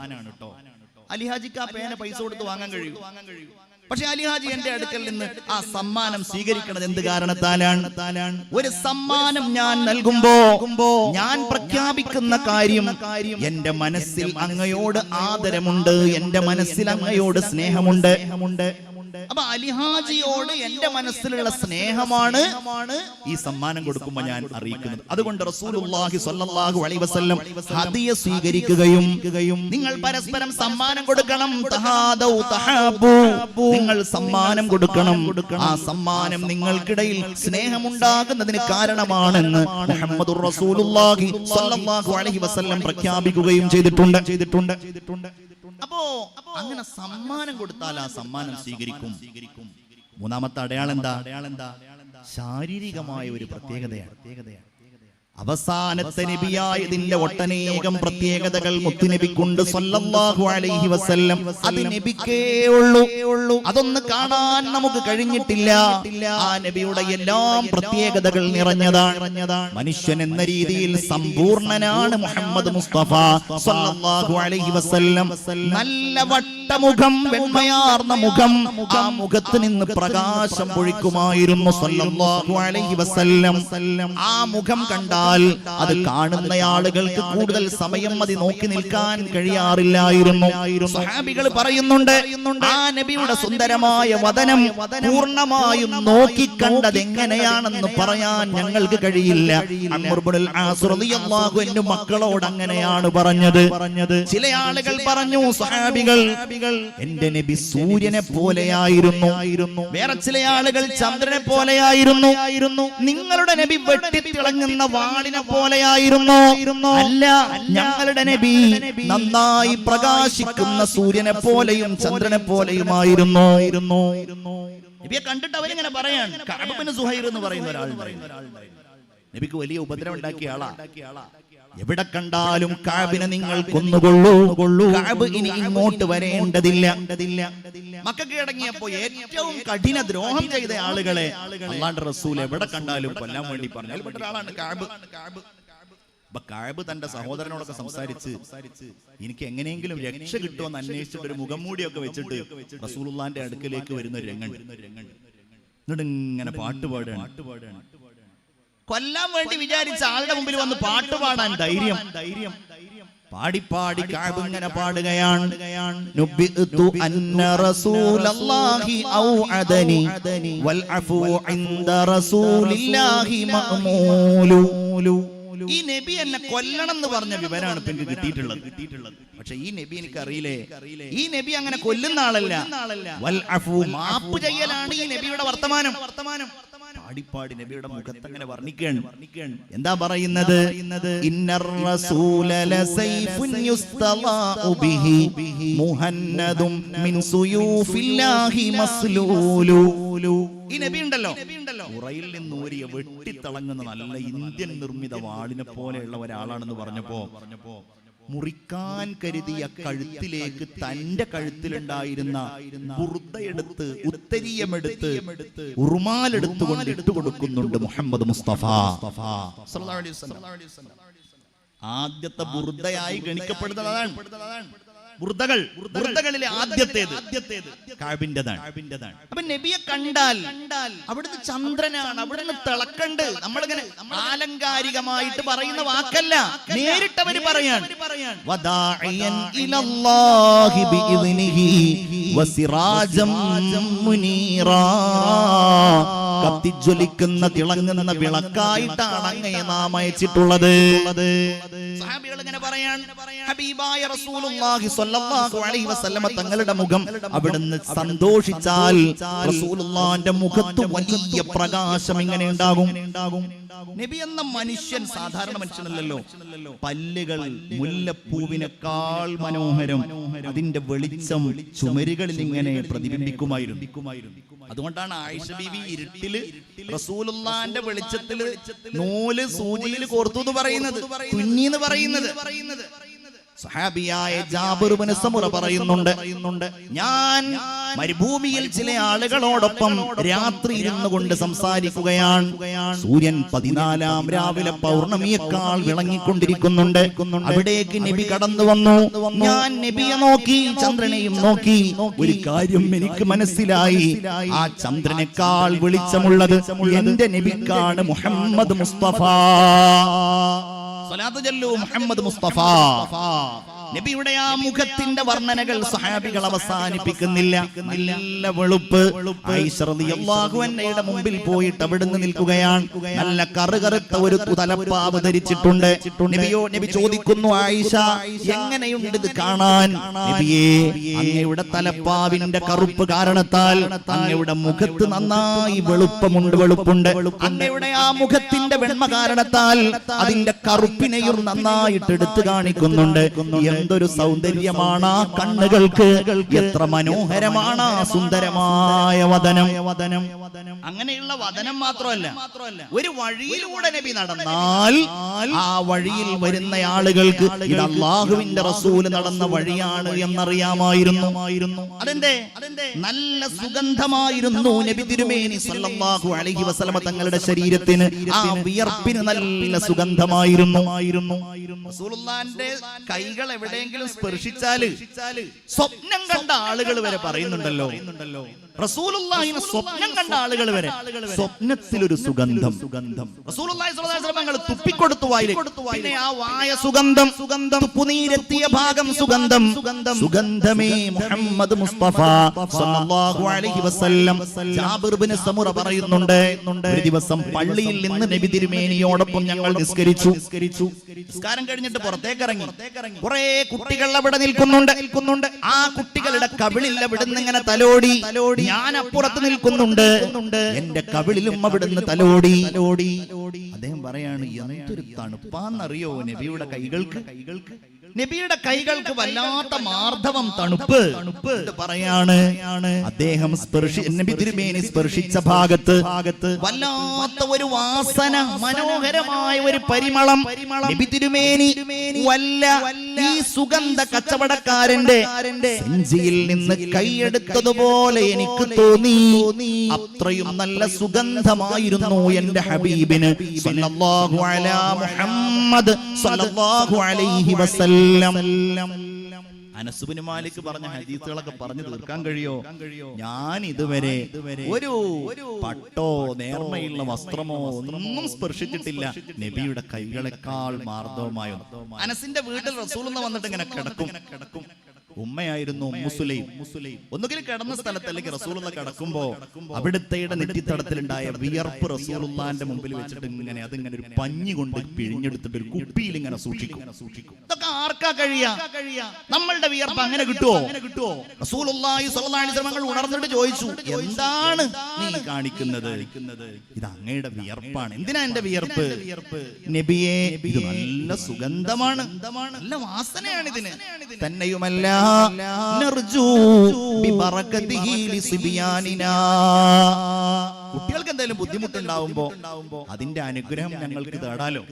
അലിഹാജിക്ക് ആ പേന പൈസ കൊടുത്ത് വാങ്ങാൻ കഴിയും. പക്ഷെ അലിഹാജി എന്റെ അടുക്കൽ നിന്ന് ആ സമ്മാനം സ്വീകരിക്കണത് എന്ത് കാരണത്താലാണ്? ഒരു സമ്മാനം ഞാൻ നൽകുമ്പോ ഞാൻ പ്രഖ്യാപിക്കുന്ന കാര്യം, എന്റെ മനസ്സിൽ അങ്ങയോട് ആദരമുണ്ട്, എന്റെ മനസ്സിൽ അങ്ങയോട് സ്നേഹമുണ്ട്. അപ്പൊ അലിഹാജിയോട് എന്റെ മനസ്സിലുള്ള സ്നേഹമാണ് ഈ സമ്മാനം കൊടുക്കുമ്പോൾ ഞാൻ അറിയിക്കുന്നത്. അതുകൊണ്ട് റസൂലുള്ളാഹി സ്വല്ലല്ലാഹു അലൈഹി വസല്ലം ഹദിയ സ്വീകരിക്കുകയും നിങ്ങൾ പരസ്പരം സമ്മാനം കൊടുക്കണം, തഹാദൗ തഹാബു, നിങ്ങൾ സമ്മാനം കൊടുക്കണം, ആ സമ്മാനം നിങ്ങൾക്കിടയിൽ സ്നേഹമുണ്ടാകുന്നതിന് കാരണമാണെന്ന് മുഹമ്മദുർ റസൂലുള്ളാഹി സ്വല്ലല്ലാഹു അലൈഹി വസല്ലം പ്രഖ്യാപിക്കുകയും ചെയ്തിട്ടുണ്ട്. അപ്പോ അങ്ങനെ സമ്മാനം കൊടുത്താൽ ആ സമ്മാനം സ്വീകരിക്കും. മൂന്നാമത്തെ അടയാളം എന്താ? ശാരീരികമായ ഒരു പ്രത്യേകതയാണ്. അവസാനത്തെ നബിയായതിന്റെ ഒട്ടനേകം പ്രത്യേകതകൾ മുത്തുനബിക്കുണ്ട് സ്വല്ലല്ലാഹു അലൈഹി വസല്ലം. അത് നബിക്കേ ഉള്ളൂ, അതൊന്ന് കാണാൻ നമുക്ക് കഴിഞ്ഞിട്ടില്ല. ആ നബിയുടെ എല്ലാം പ്രത്യേകതകൾ നിറഞ്ഞതാണ്. മനുഷ്യൻ എന്ന രീതിയിൽ സമ്പൂർണനാണ് മുഹമ്മദ് മുസ്തഫ സ്വല്ലല്ലാഹു അലൈഹി വസല്ലം. നല്ല വട്ടമുഖം, വെണ്മയാർന്ന മുഖം, ആ മുഖത്ത് നിന്ന് പ്രകാശം പൊഴിക്കുമായിരുന്നു സ്വല്ലല്ലാഹു അലൈഹി വസല്ലം. ആ മുഖം കണ്ടാൽ അത് കാണുന്ന ആളുകൾക്ക് കൂടുതൽ സമയം അത് നോക്കി നിൽക്കാൻ കഴിയാറില്ലായിരുന്നു. സ്വഹാബികൾ പറയുന്നുണ്ട്, ആ നബിയുടെ സുന്ദരമായ വദനം പൂർണ്ണമായും നോക്കിക്കണ്ടത് എങ്ങനെയാണെന്ന് പറയാൻ ഞങ്ങൾക്ക് കഴിയില്ല. അംർ ഇബ്നുൽ ആസ് റളിയല്ലാഹു അൻഹു മക്കളോട് അങ്ങനെയാണ് പറഞ്ഞത്. ചില ആളുകൾ പറഞ്ഞു, സ്വഹാബികൾ, എന്റെ നബി സൂര്യനെ പോലെയായിരുന്നു. വേറെ ചില ആളുകൾ ചന്ദ്രനെ പോലെയായിരുന്നു. നിങ്ങളുടെ നബി വെട്ടിത്തിളങ്ങുന്ന വാളിനെ പോലെയായിരുന്നു. അല്ല, ഞങ്ങളുടെ നബി നന്നായി പ്രകാശിക്കുന്ന സൂര്യനെ പോലെയും ചന്ദ്രനെ പോലെയുമായിരുന്നു. നബിയെ കണ്ടിട്ട് അവരിങ്ങനെ പറയാണ്. കഅബ് ബിൻ സുഹൈർ എന്ന് പറയുന്ന ഒരാൾ നബിക്ക് വലിയ ഉപദ്രവം ഉണ്ടാക്കിയ ആളാ. എവിടെ കണ്ടാലും കഅബിനെ നിങ്ങൾ കൊന്നുകൊള്ളൂ, കഅബ് ഇനി ഇങ്ങോട്ട് വരേണ്ടതില്ല. മക്ക കീഴടങ്ങിയപ്പോ ഏറ്റവും കഠിന ദ്രോഹം ചെയ്ത ആളുകളെ അല്ലാഹുവിന്റെ റസൂൽ എവിടെ കണ്ടാലും കൊല്ലാൻ വേണ്ടി പറഞ്ഞാൽ പെട്ട ഒരാളാണ് കഅബ്. കഅബ് തന്റെ സഹോദരനോടൊക്കെ സംസാരിച്ച് എനിക്ക് എങ്ങനെയെങ്കിലും രക്ഷ കിട്ടുമെന്ന് അന്വേഷിച്ചിട്ട് ഒരു മുഖം മൂടിയൊക്കെ വെച്ചിട്ട് റസൂലുള്ളാഹിന്റെ അടുക്കലേക്ക് വരുന്ന ഒരു രംഗം. എന്നിട്ട് ഇങ്ങനെ പാട്ടുപാടാണ്. കൊല്ലാൻ വേണ്ടി വിചാരിച്ച ആളുടെ മുമ്പിൽ വന്ന് പാട്ടുപാടാൻ ധൈര്യം. പാടി കഅബ് ഇങ്ങനെ പാടുകയാണ്. നുബിഅതു അന്ന റസൂലല്ലാഹി ഔഅദനി വൽ അഫു ഇൻദ റസൂലില്ലാഹി മഅമൂലു. ഈ നബി എന്നെ കൊല്ലണം എന്ന് പറഞ്ഞ വിവരമാണ് ഇപ്പൊ എനിക്ക് കിട്ടിയിട്ടുള്ളത്. പക്ഷെ ഈ നബി എനിക്ക് അറിയില്ലേ, ഈ നബി അങ്ങനെ കൊല്ലുന്ന ആളല്ല. വൽ അഫു, മാപ്പ് ചെയ്യലാണ് ഈ നബിയുടെ വർത്തമാനം. പാടി നബിയുടെ മുഖത്ത് അങ്ങനെ വർണ്ണിക്കുകയാണ്. എന്താ പറയുന്നത്? ഇന്നർ റസൂല ലസൈഫുൻ യുസ്തളാഉ ബിഹി മുഹന്നദും മിൻ സുയൂഫില്ലാഹി മസ്ലൂലു. ഈ നബി ഉണ്ടല്ലോ, ഉറയിൽ നിന്ന് ഊരിയ വെട്ടിത്തിളങ്ങുന്ന നല്ല ഇന്ത്യൻ നിർമ്മിത വാളിനെ പോലെയുള്ള ഒരാളാണെന്ന് പറഞ്ഞപ്പോ മുറിക്കാൻ കരുതിയ കഴുത്തിലേക്ക് തന്റെ കഴുത്തിലുണ്ടായിരുന്ന ബുർദയെടുത്ത്, ഉത്തരീയമെടുത്ത്, ഉറുമാലെടുത്തുകൊണ്ട് ഇട്ടുകൊടുക്കുന്നുണ്ട് മുഹമ്മദ് മുസ്തഫ സല്ലല്ലാഹു അലൈഹി വസല്ലം. ആദ്യത്തെ ബുർദയായി ഗണിക്കപ്പെടുന്നത് അതാണ്. ബുർദകളിലെ ആദ്യത്തേത് കഅബിന്റേതാണ്. അപ്പൊ നബിയെ കണ്ടാൽ അവിടുന്ന് ചന്ദ്രനാണ്, അവിടുന്ന് തിളക്കണ്ട്. നമ്മളിങ്ങനെ ആലങ്കാരികമായിട്ട് പറയുന്ന വാക്കല്ല, നേരിട്ടവര് പറയാണ്. വദാഇയൻ ഇലല്ലാഹി ബിഇദ്നിഹി വസിറാജം മുനീറാ. കത്തിജ്വലിക്കുന്ന തിളങ്ങുന്ന വിളക്കായിട്ടാണ് അങ്ങയെ നാം അയച്ചിട്ടുള്ളത്. സഹാബികൾ ഇങ്ങനെ പറയാണ്. ഹബീബായ റസൂലുള്ളാഹി സ്വല്ലല്ലാഹു അലൈഹി വസല്ലമ തങ്ങളുടെ മുഖം അവിടുന്ന് സന്തോഷിച്ചാൽ റസൂലുള്ളാഹിന്റെ മുഖത്ത് വലിയ പ്രകാശം ഇങ്ങനെ ഉണ്ടാകും. നബി എന്ന മനുഷ്യൻ സാധാരണ മനുഷ്യനല്ലല്ലോ. പല്ലുകൾ മുല്ലപ്പൂവിനേക്കാൾ മനോഹരം, അതിന്റെ വെളിച്ചം ചുമരുകളിൽ ഇങ്ങനെ പ്രതിബിംബിക്കുമായിരുന്നു. അതുകൊണ്ടാണ് ആയിഷ ബീവി ഇരുട്ടില് റസൂലുള്ളാഹിന്റെ വെളിച്ചത്തില് നൂല് സൂചിയിൽ കോർത്തു എന്ന് പറയുന്നത്, തുന്നിന്ന് പറയുന്നത്. സഹാബിയായ ജാബിർ ഇബ്നു സമുറ പറയുന്നുണ്ട്, ഞാൻ മരുഭൂമിയിൽ ചില ആളുകളോടൊപ്പം രാത്രി ഇരുന്നു കൊണ്ട് സംസാരിക്കുകയാണ്. സൂര്യൻ 14-ാം രാവിലെ പൗർണമിയേക്കാൾ വിളങ്ങിക്കൊണ്ടിരിക്കുന്നുണ്ട്. അവിടേക്ക് നബി കടന്നു വന്നു. ഞാൻ നബിയെ നോക്കി, ചന്ദ്രനെയും നോക്കി. ഒരു കാര്യം എനിക്ക് മനസ്സിലായി, ആ ചന്ദ്രനേക്കാൾ വെളിച്ചമുള്ളത് എന്റെ നബിക്കാണ്. മുഹമ്മദ് മുസ്തഫ. സ്വലാത്ത് ചൊല്ലൂ മുഹമ്മദ് മുസ്തഫ. നബിയുടെ ആ മുഖത്തിന്റെ വർണ്ണനകൾ സഹാബികൾ അവസാനിപ്പിക്കുന്നില്ല. നല്ല വെളുപ്പ്. ആയിഷ റളിയല്ലാഹു അൻഹയുടെ മുമ്പിൽ പോയിട്ട് അവിടുന്ന് നിൽക്കുകയാണ്. നല്ല കറുകറുത്ത ഒരു തലപ്പാവ് ധരിച്ചിട്ടുണ്ട്. നബി ചോദിക്കുന്നു, ആയിഷ എങ്ങനെയുണ്ട് ഇത് കാണാൻ? നബിയേ, അങ്ങയുടെ തലപ്പാവിന്റെ കറുപ്പ് കാരണത്താൽ അങ്ങയുടെ മുഖത്ത് നന്നായി വെളുപ്പുണ്ട്. അങ്ങയുടെ ആ മുഖത്തിന്റെ വെണ്മ കാരണത്താൽ അതിന്റെ കറുപ്പിനെയും നന്നായിട്ട് എടുത്തു കാണിക്കുന്നുണ്ട്. എന്തൊരു സൗന്ദര്യമാണ് ആ കണ്ണുകൾക്ക്, എത്ര മനോഹരമാണ് ആ സുന്ദരമായ വദനം. അങ്ങനെയുള്ള വദനം മാത്രമല്ല, ഒരു വഴിയിലൂടെ നബി നടന്നാൽ ആ വഴിയിൽ വരുന്ന ആളുകൾക്ക് ഇത് അല്ലാഹുവിന്റെ റസൂല് നടന്ന വഴിയാണ് എന്നറിയാമായിരുന്നു. അതെന്തേ? നല്ല സുഗന്ധമായിരുന്നു നബി തിരുമേനി സല്ലല്ലാഹു അലൈഹി വസല്ലമ തങ്ങളുടെ ശരീരത്തിന്, ആ വിയർപ്പിന് നല്ല സുഗന്ധമായിരുന്നു. റസൂലുള്ളാഹിന്റെ കൈകൾ എവിടെയെങ്കിലും സ്പർശിച്ചാല് സ്വപ്നം കണ്ട ആളുകൾ വരെ പറയുന്നുണ്ടല്ലോ, റസൂലുള്ളാഹിനെ സ്വപ്നം കണ്ട ആളുകൾ വരെ സ്വപ്നത്തിലൊരു സുഗന്ധം. റസൂലുള്ളാഹി സ്വല്ലല്ലാഹു അലൈഹി വസല്ലം തുപ്പിക്കൊടുത്തു വായിലേക്ക്. പിന്നെ ആ വായ സുഗന്ധം, തുപ്പുനീരെത്തിയ ഭാഗം സുഗന്ധം. സുഗന്ധമേ മുഹമ്മദ് മുസ്തഫ സ്വല്ലല്ലാഹു അലൈഹി വസല്ലം. ജാബിർ ഇബ്നു സമുറ പറയുന്നുണ്ട്, ഒരു ദിവസം പള്ളിയിൽ നിന്ന് നബി തിരുമേനിയോടൊപ്പം ഞങ്ങൾ നിസ്കരിച്ചു. നിസ്കാരം കഴിഞ്ഞിട്ട് പുറത്തേക്ക് ഇറങ്ങി. കുറെ കുട്ടികൾ അവിടെ നിൽക്കുന്നുണ്ട്. ആ കുട്ടികളുടെ കവിളിൽ അവിടുന്ന് ഇങ്ങനെ തലോടി. ഞാൻ അപ്പുറത്ത് നിൽക്കുന്നുണ്ട്. എന്റെ കവിളിലും അവിടുന്ന് തലോടി. അദ്ദേഹം പറയാണ്, എന്തൊരു തണുപ്പാന്നറിയോ നബിയുടെ കൈകൾക്ക്. നബിയുടെ കൈകൾക്ക് വല്ലാത്ത മാർദ്ദവം, തണുപ്പ് പറയാണ്. അദ്ദേഹം നബി തിരുമേനി സ്പർശിച്ച ഭാഗത്ത് വല്ലാത്ത ഒരു വാസന, മനോഹരമായ ഒരു പരിമളം. നബി തിരുമേനി വല്ല ഈ സുഗന്ധ കച്ചവടക്കാരന്റെ സെഞ്ചിയിൽ നിന്ന് കൈയെടുത്തതുപോലെ എനിക്ക് തോന്നി. അത്രയും നല്ല സുഗന്ധമായിരുന്നു എന്റെ ഹബീബിന് സല്ലല്ലാഹു അലാ മുഹമ്മദ് സല്ലല്ലാഹു അലൈഹി വസല്ലം. അനസ് ബിൻ മാലിക് പറഞ്ഞ ഹദീസുകളൊക്കെ പറഞ്ഞു തീർക്കാൻ കഴിയോ? ഞാൻ ഇതുവരെ ഒരു പട്ടോ നേർമയുള്ള വസ്ത്രമോ ഒന്നും സ്പർശിച്ചിട്ടില്ല നബിയുടെ കൈകളെക്കാൾ മാർദ്ദവമായോ. അനസിന്റെ വീട്ടിൽ റസൂലുള്ളാഹി വന്നിട്ട് ഇങ്ങനെ കിടക്കും. ഉമ്മയായിരുന്നു മുസ്ലിം. ഒന്നുകിൽ കിടന്ന സ്ഥലത്ത് അല്ലെങ്കിൽ റസൂലുള്ളാഹി കിടക്കുമ്പോ അവിടുത്തെ നെറ്റിത്തടത്തിലുണ്ടായ വിയർപ്പ് റസൂലുള്ളാഹിന്റെ മുമ്പിൽ വെച്ചിട്ട് ഇങ്ങനെ അതിങ്ങനെ ഒരു പഞ്ഞി കൊണ്ട് പിഴിഞ്ഞെടുത്തിട്ട് ഒരു കുപ്പിയിൽ ഇങ്ങനെ സൂക്ഷിക്കും. ഇതൊക്കെ ആർക്കാ കഴിയാ? നമ്മളുടെ വിയർപ്പ് അങ്ങനെ കിട്ടുമോ? റസൂലുള്ളാഹി സ്വല്ലല്ലാഹു അലൈഹി വസല്ലം ഉണർന്നിട്ട് ചോദിച്ചു, എന്താണ് നീ കാണിക്കുന്നത്? ഇത് അങ്ങയുടെ വിയർപ്പാണ്. എന്തിനാ എന്റെ വിയർപ്പ്? നബിയെ, ഇത് നല്ല സുഗന്ധമാണ്, നല്ല വാസനയാണ് ഇതിന്. തന്നെയുമല്ല കുട്ടികൾക്ക് എന്തെങ്കിലും ബുദ്ധിമുട്ടുണ്ടാവുമ്പോ അതിന്റെ അനുഗ്രഹം ഞങ്ങൾക്ക് തേടാലോ.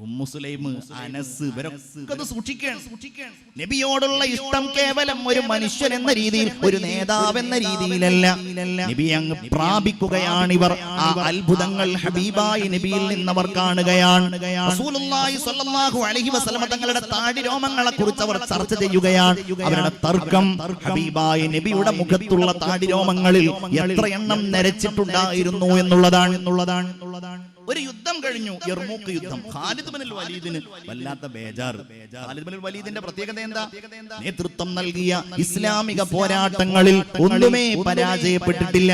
ഉമ്മു സുലൈം, അനസ് ഇവരൊക്കെ സൂക്ഷിക്കണം. നബിയോടുള്ള ഇഷ്ടം കേവലം ഒരു മനുഷ്യൻ എന്ന രീതിയിൽ, ഒരു നേതാവ് എന്ന രീതിയിലല്ല, നബി അങ്ങ് പ്രാപിക്കുകയാണ്. ഇവർ ആ അത്ഭുതങ്ങൾ ഹബീബായ നബിയിൽ നിന്നവർ കാണുകയാണ്. റസൂലുള്ളാഹി സ്വല്ലല്ലാഹു അലൈഹി വസല്ലം തങ്ങളുടെ താടി രോമങ്ങളെ കുറിച്ച് അവർ ചർച്ച ചെയ്യുകയാണ്. അവരുടെ തർക്കം ഹബീബായ നബിയുടെ മുഖത്തുള്ള താടി രോമങ്ങളിൽ എത്ര എണ്ണം നരച്ചിട്ടുണ്ടായിരുന്നു എന്നുള്ളതാണ്. ഒരു യുദ്ധം കഴിഞ്ഞു, യർമൂക്ക് യുദ്ധം. ഖാലിദ് ബിനുൽ വലീദിന് വല്ലാത്ത ബേജാറ്. ഖാലിദ് ബിനുൽ വലീദിന്റെ പ്രത്യേകത എന്താ? നേതൃത്വം നൽകിയ ഇസ്ലാമിക പോരാട്ടങ്ങളിൽ ഒന്നുമേ പരാജയപ്പെട്ടിട്ടില്ല.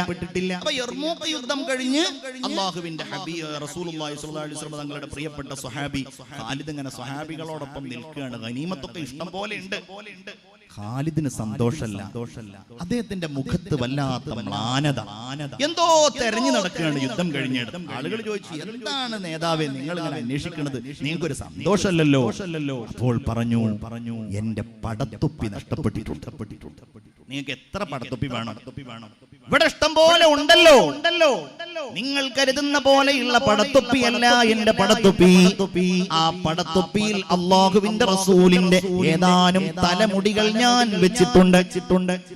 അപ്പൊ യർമൂക്ക് യുദ്ധം കഴിഞ്ഞ് അല്ലാഹുവിന്റെ ഹബീബ് റസൂലുള്ളാഹി സ്വല്ലല്ലാഹു അലൈഹി വസല്ലം തങ്ങളുടെ പ്രിയപ്പെട്ട സ്വഹാബി ഖാലിദ് ഇങ്ങനെ സ്വഹാബികളോടൊപ്പം നിൽക്കുകയാണ്. ഗനീമത്തൊക്കെ ഇഷ്ടം പോലെ ഉണ്ട്. ഖാലിദിന് സന്തോഷമല്ല, അദ്ദേഹത്തിന്റെ മുഖത്ത് വല്ലാത്ത മ്ലാനത. എന്തോ തെരഞ്ഞു നടക്കുകയാണ് യുദ്ധം കഴിഞ്ഞിടത്ത്. ആളുകൾ ചോദിച്ചു, എന്താണ് നേതാവേ നിങ്ങൾ ഇങ്ങനെ അന്വേഷിക്കുന്നത്? നിങ്ങൾക്കൊരു സന്തോഷമല്ലല്ലോ. അപ്പോൾ പറഞ്ഞു, എന്റെ പടത്തൊപ്പി നഷ്ടപ്പെട്ടിട്ടുണ്ട്. നിങ്ങൾക്ക് എത്ര പടത്തൊപ്പി വേണം? ഇവിടെ ഇഷ്ടം പോലെ ഉണ്ടല്ലോ. നിങ്ങൾ കരുതുന്ന പോലെയുള്ള പടത്തൊപ്പിയല്ല എന്റെ പടത്തൊപ്പി. ആ പടത്തൊപ്പിയിൽ അല്ലാഹുവിന്റെ റസൂലിന്റെ ഏതാനും തലമുടികൾ ഞാൻ വെച്ചിട്ടുണ്ട്.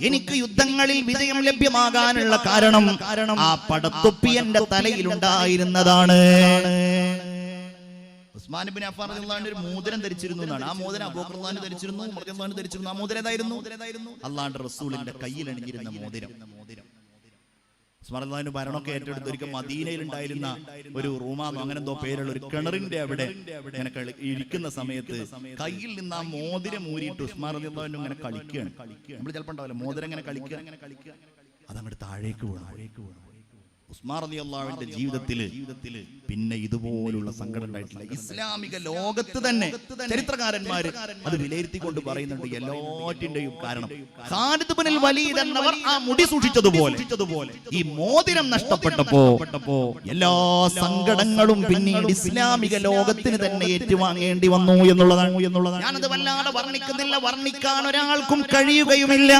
എനിക്ക് യുദ്ധങ്ങളിൽ വിജയം ലഭ്യമാകാനുള്ള കാരണം ആ പടത്തൊപ്പി എന്റെ തലയിൽ ഉണ്ടായിരുന്നതാണ്. ഉസ്മാൻ ഇബ്നു അഫ്ഫാൻ റളിയല്ലാഹു അൻഹു ഒരു മോതിരം ധരിച്ചിരുന്നു എന്നാണ്. ആ മോതിരം അബൂബക്കർ റളിയല്ലാഹു അൻഹു ധരിച്ചിരുന്നു, ഉമർ റളിയല്ലാഹു അൻഹു ധരിച്ചിരുന്നു. ആ മോതിരം ഏതായിരുന്നു? അല്ലാഹുവിന്റെ റസൂലിന്റെ കയ്യിൽ അണിഞ്ഞിരുന്ന മോതിരം. ഉസ്മാൻ റളിയല്ലാഹു അൻഹു ഭരണമൊക്കെ ഏറ്റെടുത്ത് ഒരിക്കൽ മദീനയിൽ ഉണ്ടായിരുന്ന ഒരു റൂമാന്നോ അങ്ങനെ എന്തോ പേരുള്ള ഒരു കിണറിന്റെ അവിടെ ഇങ്ങനെ ഇരിക്കുന്ന സമയത്ത് കയ്യിൽ നിന്ന് ആ മോതിരം ഊരിയിട്ട് ഉസ്മാൻ റളിയല്ലാഹു അൻഹു ഇങ്ങനെ കളിക്കുകയാണ്. നമ്മൾ ചിലപ്പോൾ ഉണ്ടാവില്ല മോതിരം ഇങ്ങനെ കളിക്കുക, അതങ്ങോട്ട് താഴേക്ക് വീണു. ഉസ്മാൻ റളിയല്ലാഹുവിന്റെ ജീവിതത്തിൽ പിന്നെ ഇതുപോലുള്ള സങ്കടം ഉണ്ടായിട്ടില്ല. ഇസ്ലാമിക ലോകത്ത് തന്നെ ചരിത്രകാരന്മാര് അത് വിലയിരുത്തിക്കൊണ്ട് പറയുന്നുണ്ട് എല്ലാറ്റിന്റെയും കാരണം ഖാലിദ് ഇബ്നുൽ വലീദ് എന്നവർ ആ മുടി സൂക്ഷിച്ചതുപോലെ ഈ മോതിരം നഷ്ടപ്പെട്ടപ്പോ എല്ലാ സങ്കടങ്ങളും പിന്നീട് ഇസ്ലാമിക ലോകത്തിന് തന്നെ ഏറ്റുവാങ്ങേണ്ടി വന്നു എന്നുള്ളതാണ്. ഞാനത് വല്ലാതെ വർണ്ണിക്കുന്നില്ല, വർണ്ണിക്കാൻ ഒരാൾക്കും കഴിയുകയുമില്ല.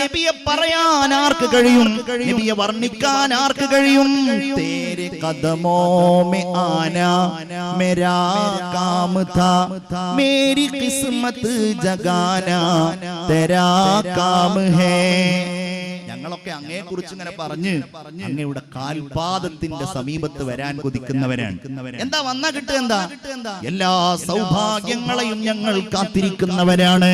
നബിയെ പറയാൻ ആർക്ക് കഴിയും? നബിയെ വർണ്ണിക്കാൻ ആർക്ക് കഴിയും? तेरे कदमों में आना मेरा काम था, मेरी किस्मत जगाना तेरा काम है. ഞങ്ങളൊക്കെ അങ്ങയെ കുറിച്ച് ഇങ്ങനെ പറഞ്ഞ് അങ്ങയുടെ കാൽപാദത്തിന്റെ സമീപത്ത് വരാൻ കൊതിക്കുന്നവരാണ്. എന്താ വന്നാ കിട്ടുക? എന്താ? എല്ലാ സൗഭാഗ്യങ്ങളെയും ഞങ്ങൾ കാത്തിരിക്കുന്നവരാണ്.